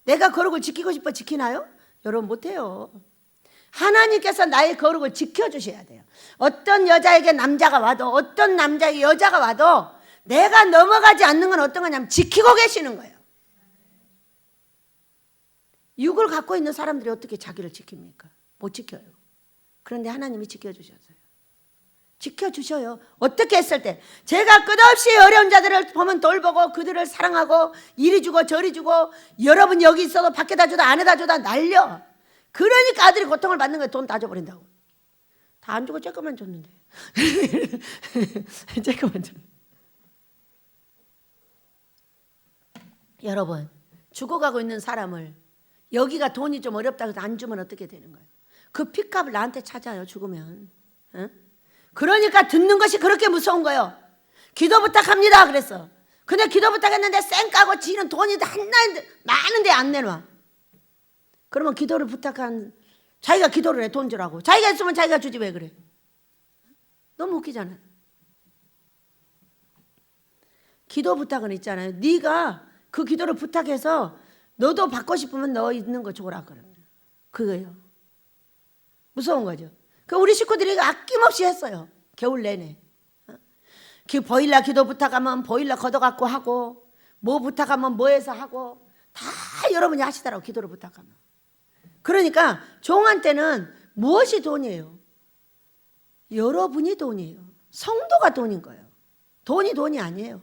내가 거룩을 지키고 싶어 지키나요? 여러분 못해요. 하나님께서 나의 거룩을 지켜주셔야 돼요. 어떤 여자에게 남자가 와도 어떤 남자에게 여자가 와도 내가 넘어가지 않는 건 어떤 거냐면 지키고 계시는 거예요. 육을 갖고 있는 사람들이 어떻게 자기를 지킵니까? 못 지켜요. 그런데 하나님이 지켜주셨어요. 지켜주셔요. 어떻게 했을 때 제가 끝없이 어려운 자들을 보면 돌보고 그들을 사랑하고 이리 주고 저리 주고 여러분 여기 있어도 밖에다 주다 안에다 주다 날려. 그러니까 아들이 고통을 받는 거예요. 돈 다 줘버린다고. 다 안 주고 조금만 줬는데 조금만 줬는데. 여러분 죽어가고 있는 사람을 여기가 돈이 좀 어렵다고 해서 안 주면 어떻게 되는 거예요? 그 핏값을 나한테 찾아요. 죽으면. 어? 그러니까 듣는 것이 그렇게 무서운 거예요. 기도 부탁합니다 그랬어. 근데 기도 부탁했는데 쌩 까고 지는 돈이 많은데 안 내놔. 그러면 기도를 부탁한 자기가 기도를 해. 돈 주라고. 자기가 있으면 자기가 주지 왜 그래? 너무 웃기잖아요. 기도 부탁은 있잖아요. 네가 그 기도를 부탁해서 너도 받고 싶으면 너 있는 거 줘라 그러면 그거예요. 무서운 거죠. 그 우리 식구들이 아낌없이 했어요. 겨울 내내. 보일러 기도 부탁하면 보일러 걷어갖고 하고 뭐 부탁하면 뭐해서 하고 다 여러분이 하시더라고. 기도를 부탁하면. 그러니까 종한테는 무엇이 돈이에요? 여러분이 돈이에요. 성도가 돈인 거예요. 돈이 아니에요.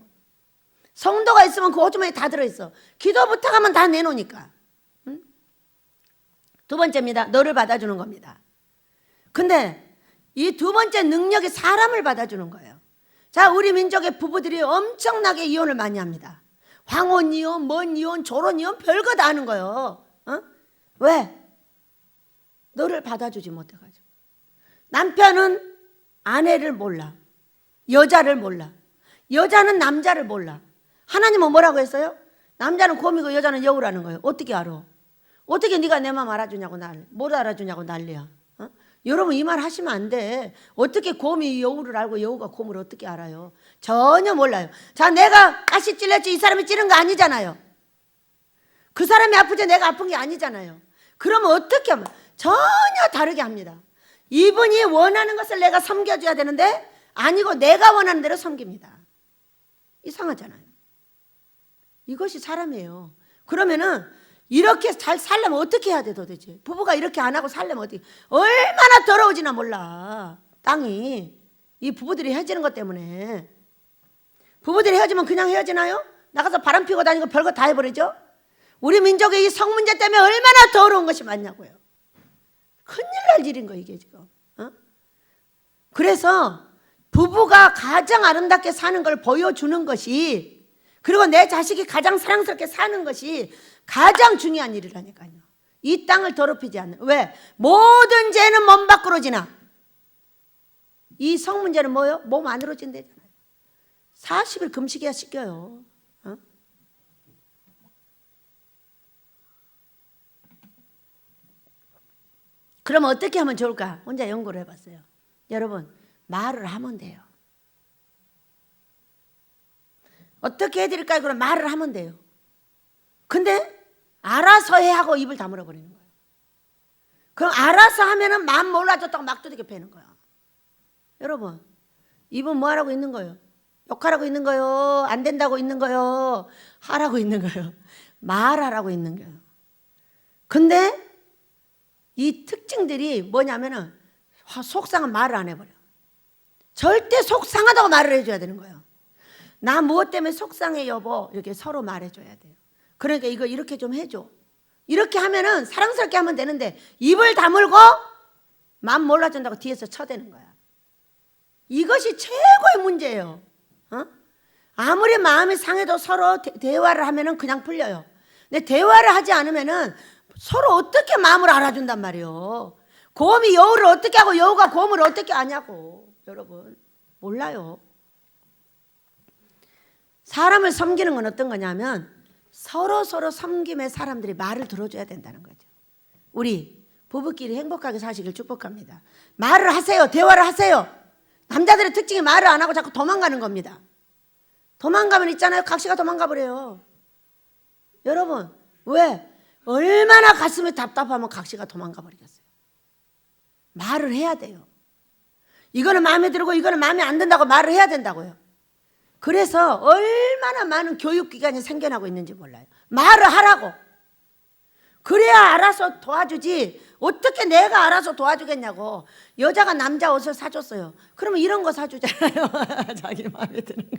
성도가 있으면 그 호주머니에 다 들어있어. 기도 부탁하면 다 내놓으니까. 응? 두 번째입니다. 너를 받아주는 겁니다. 근데 이 두 번째 능력이 사람을 받아주는 거예요. 자, 우리 민족의 부부들이 엄청나게 이혼을 많이 합니다. 황혼 이혼, 먼 이혼, 조론 이혼 별거 다 하는 거예요. 어? 왜? 너를 받아주지 못해가지고. 남편은 아내를 몰라. 여자를 몰라. 여자는 남자를 몰라. 하나님은 뭐라고 했어요? 남자는 곰이고 여자는 여우라는 거예요. 어떻게 알아? 어떻게 네가 내 마음 알아주냐고 못 알아주냐고 난리야. 어? 여러분 이 말 하시면 안 돼. 어떻게 곰이 여우를 알고 여우가 곰을 어떻게 알아요? 전혀 몰라요. 자, 내가 가시 찔렸지 이 사람이 찌른 거 아니잖아요. 그 사람이 아프지 내가 아픈 게 아니잖아요. 그러면 어떻게 하면 전혀 다르게 합니다. 이분이 원하는 것을 내가 섬겨줘야 되는데 아니고 내가 원하는 대로 섬깁니다. 이상하잖아요. 이것이 사람이에요. 그러면은 이렇게 잘 살려면 어떻게 해야 돼 도대체? 부부가 이렇게 안 하고 살려면 어떻게? 얼마나 더러워지나 몰라. 땅이. 이 부부들이 헤어지는 것 때문에. 부부들이 헤어지면 그냥 헤어지나요? 나가서 바람 피고 다니고 별거 다 해버리죠? 우리 민족의 이 성문제 때문에 얼마나 더러운 것이 많냐고요. 큰일 날 일인 거예요 이게 지금. 어? 그래서 부부가 가장 아름답게 사는 걸 보여주는 것이 그리고 내 자식이 가장 사랑스럽게 사는 것이 가장 중요한 일이라니까요. 이 땅을 더럽히지 않는. 왜? 모든 죄는 몸 밖으로 지나. 이 성문제는 뭐예요? 몸 안으로 진대잖아요. 40일 금식해야 씻겨요. 어? 그럼 어떻게 하면 좋을까? 혼자 연구를 해봤어요. 여러분 말을 하면 돼요. 어떻게 해드릴까요? 그럼 말을 하면 돼요. 근데 알아서 해 하고 입을 다물어 버리는 거예요. 그럼 알아서 하면은 마음 몰라줬다고 막 두들겨 패는 거예요. 여러분 입은 뭐 하라고 있는 거예요? 욕하라고 있는 거예요? 안 된다고 있는 거예요? 하라고 있는 거예요? 말하라고 있는 거예요. 근데 이 특징들이 뭐냐면은 속상한 말을 안 해버려. 절대 속상하다고 말을 해줘야 되는 거예요. 나 무엇 때문에 속상해 여보 이렇게 서로 말해줘야 돼요. 그러니까 이거 이렇게 좀 해줘. 이렇게 하면은 사랑스럽게 하면 되는데 입을 다물고 마음 몰라준다고 뒤에서 쳐대는 거야. 이것이 최고의 문제예요. 어? 아무리 마음이 상해도 서로 대화를 하면은 그냥 풀려요. 근데 대화를 하지 않으면은 서로 어떻게 마음을 알아준단 말이에요. 곰이 여우를 어떻게 하고 여우가 곰을 어떻게 아냐고. 여러분 몰라요. 사람을 섬기는 건 어떤 거냐면 서로 섬김의 사람들이 말을 들어줘야 된다는 거죠. 우리 부부끼리 행복하게 사시길 축복합니다. 말을 하세요. 대화를 하세요. 남자들의 특징이 말을 안 하고 자꾸 도망가는 겁니다. 도망가면 있잖아요. 각시가 도망가 버려요. 여러분 왜? 얼마나 가슴이 답답하면 각시가 도망가 버리겠어요. 말을 해야 돼요. 이거는 마음에 들고 이거는 마음에 안 든다고 말을 해야 된다고요. 그래서 얼마나 많은 교육기관이 생겨나고 있는지 몰라요. 말을 하라고. 그래야 알아서 도와주지. 어떻게 내가 알아서 도와주겠냐고. 여자가 남자 옷을 사줬어요. 그러면 이런 거 사주잖아요. 자기 마음에 드는 거.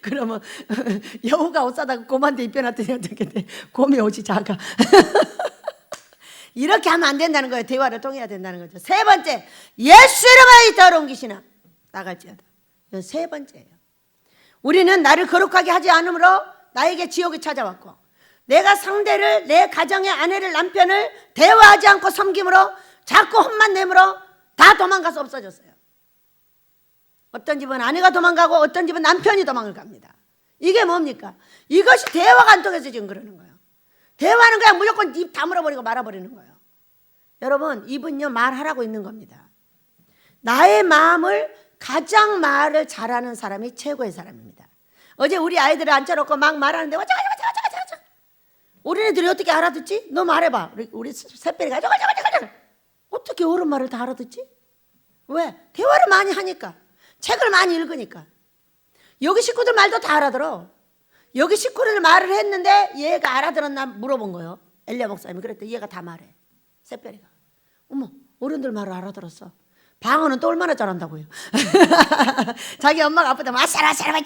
그러면 여우가 옷 사다가 곰한테 입혀놨더니 어떻게 돼? 곰이 옷이 작아. 이렇게 하면 안 된다는 거예요. 대화를 통해야 된다는 거죠. 세 번째, 예수 이름으로 이 더러운 귀신아 나갈지어다. 이건 세 번째예요. 우리는 나를 거룩하게 하지 않으므로 나에게 지옥이 찾아왔고, 내가 상대를, 내 가정의 아내를, 남편을 대화하지 않고 섬김으로 자꾸 혼만 내므로 다 도망가서 없어졌어요. 어떤 집은 아내가 도망가고 어떤 집은 남편이 도망을 갑니다. 이게 뭡니까? 이것이 대화가 안 통해서 지금 그러는 거예요. 대화는 그냥 무조건 입 다물어버리고 말아버리는 거예요. 여러분, 입은요 말하라고 있는 겁니다. 나의 마음을 가장 말을 잘하는 사람이 최고의 사람입니다. 어제 우리 아이들을 앉혀놓고 막 말하는데 어쩌고 어린애들이 어떻게 알아듣지? 너 말해봐. 우리 새별이가 어떻게 어른 말을 다 알아듣지? 왜? 대화를 많이 하니까, 책을 많이 읽으니까. 여기 식구들 말도 다 알아들어. 여기 식구들 말을 했는데 얘가 알아들었나 물어본 거예요. 엘리야 목사님이 그랬더니 얘가 다 말해. 새별이가. 어머, 어른들 말을 알아들었어. 방언은 또 얼마나 잘한다고요. 자기 엄마가 아프다면 아싸라싸라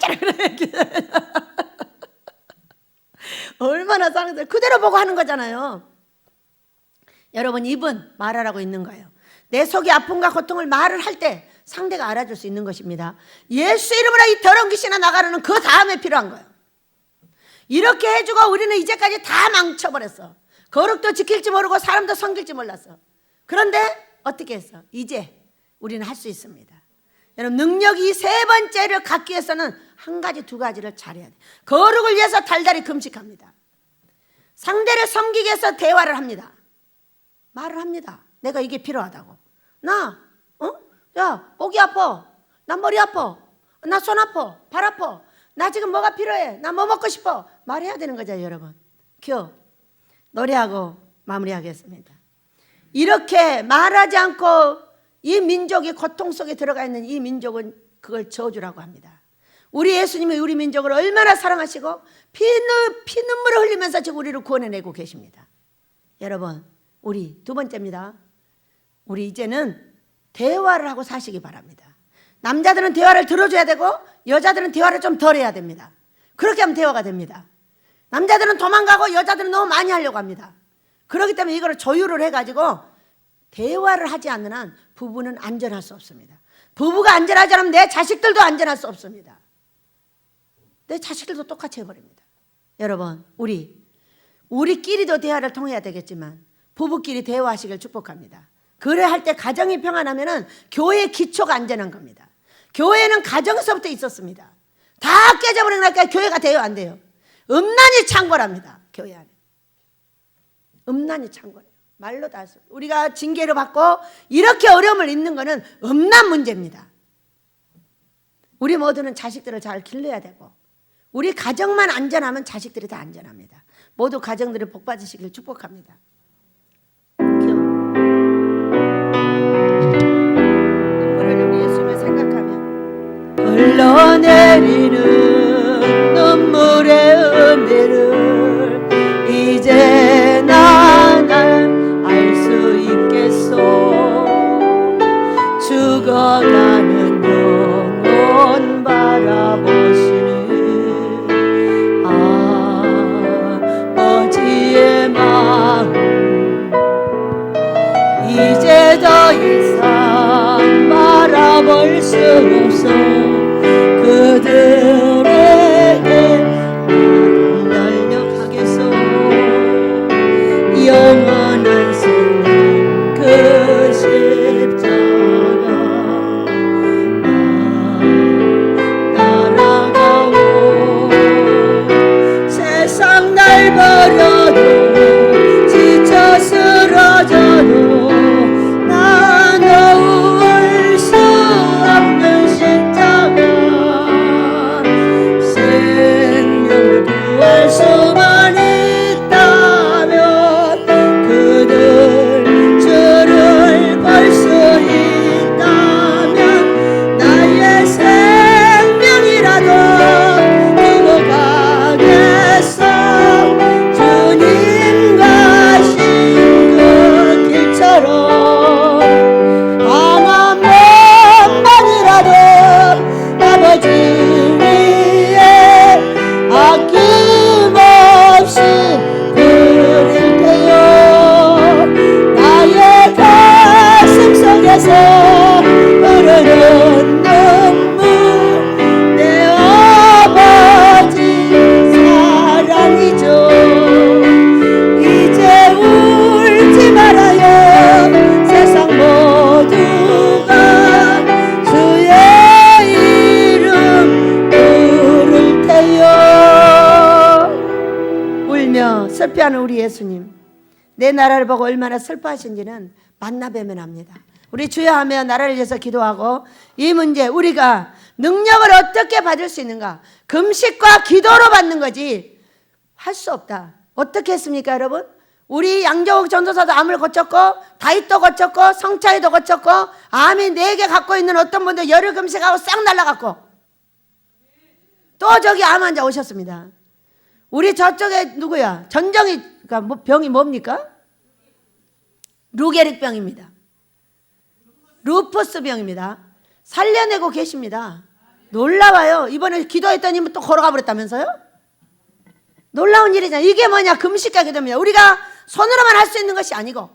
얼마나 잘하는데 그대로 보고 하는 거잖아요. 여러분, 입은 말하라고 있는 거예요. 내 속이 아픔과 고통을 말을 할 때 상대가 알아줄 수 있는 것입니다. 예수 이름으로 이 더러운 귀신아 나가라는 그 다음에 필요한 거예요. 이렇게 해주고 우리는 이제까지 다 망쳐버렸어. 거룩도 지킬지 모르고 사람도 섬길지 몰랐어. 그런데 어떻게 했어? 이제 우리는 할 수 있습니다. 여러분, 능력이 이 세 번째를 갖기 위해서는 한 가지, 두 가지를 잘해야 돼. 거룩을 위해서 달달이 금식합니다. 상대를 섬기기 위해서 대화를 합니다. 말을 합니다. 내가 이게 필요하다고. 야, 목이 아파. 나 머리 아파. 나 손 아파. 발 아파. 나 지금 뭐가 필요해. 나 뭐 먹고 싶어. 말해야 되는 거죠, 여러분. 노래하고 마무리하겠습니다. 이렇게 말하지 않고 이 민족이 고통 속에 들어가 있는 이 민족은 그걸 저주라고 합니다. 우리 예수님이 우리 민족을 얼마나 사랑하시고 피눈물을 흘리면서 지금 우리를 구원해내고 계십니다. 여러분, 우리 두 번째입니다. 우리 이제는 대화를 하고 사시기 바랍니다. 남자들은 대화를 들어줘야 되고 여자들은 대화를 좀 덜 해야 됩니다. 그렇게 하면 대화가 됩니다. 남자들은 도망가고 여자들은 너무 많이 하려고 합니다. 그렇기 때문에 이거를 조율을 해가지고 대화를 하지 않는 한 부부는 안전할 수 없습니다. 부부가 안전하지 않으면 내 자식들도 안전할 수 없습니다. 내 자식들도 똑같이 해버립니다. 여러분, 우리끼리도 대화를 통해야 되겠지만 부부끼리 대화하시길 축복합니다. 그래 할 때 가정이 평안하면은 교회의 기초가 안전한 겁니다. 교회는 가정에서부터 있었습니다. 다 깨져버리니까 교회가 돼요, 안 돼요? 음란이 창궐합니다. 교회 안에 음란이 창궐해요. 말로 다 할 수. 우리가 징계를 받고 이렇게 어려움을 잊는 것은 음란 문제입니다. 우리 모두는 자식들을 잘 길러야 되고 우리 가정만 안전하면 자식들이 다 안전합니다. 모두 가정들이 복 받으시길 축복합니다. 눈물을 우리 예수님을 생각하면 흘러내리는 눈물의 은혜를 이제 나는 알 수 있겠소. 죽어가는 영혼 바라보시는 아버지의 마음 이제 더 이상 바라볼 수 없어. 그들에게 나를 날려가겠소. 영원한 생명 그 십자가 슬퍼하는 우리 예수님, 내 나라를 보고 얼마나 슬퍼하신지는 만나뵈면 합니다. 우리 주여 하며 나라를 위해서 기도하고, 이 문제 우리가 능력을 어떻게 받을 수 있는가? 금식과 기도로 받는 거지 할 수 없다. 어떻게 했습니까 여러분? 우리 양정옥 전도사도 암을 고쳤고, 다윗도 고쳤고, 성차이도 고쳤고, 암이 4개 갖고 있는 어떤 분들 열흘 금식하고 싹 날라갔고, 또 저기 암 환자 오셨습니다. 우리 저쪽에 누구야? 전정이가 병이 뭡니까? 루게릭병입니다. 루푸스 병입니다. 살려내고 계십니다. 놀라워요. 이번에 기도했더니 또 걸어가 버렸다면서요? 놀라운 일이잖아요. 이게 뭐냐? 금식과 기도입니다. 우리가 손으로만 할 수 있는 것이 아니고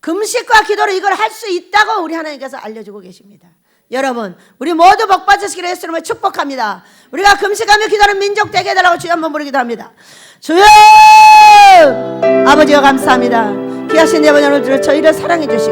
금식과 기도로 이걸 할 수 있다고 우리 하나님께서 알려주고 계십니다. 여러분, 우리 모두 복 받으시기를 예수님을 축복합니다. 우리가 금식하며 기도하는 민족 되게 해달라고 주여 한번 부르기도 합니다. 주여! 아버지여 감사합니다. 귀하신 내 아버지, 오늘 저희를 사랑해 주시고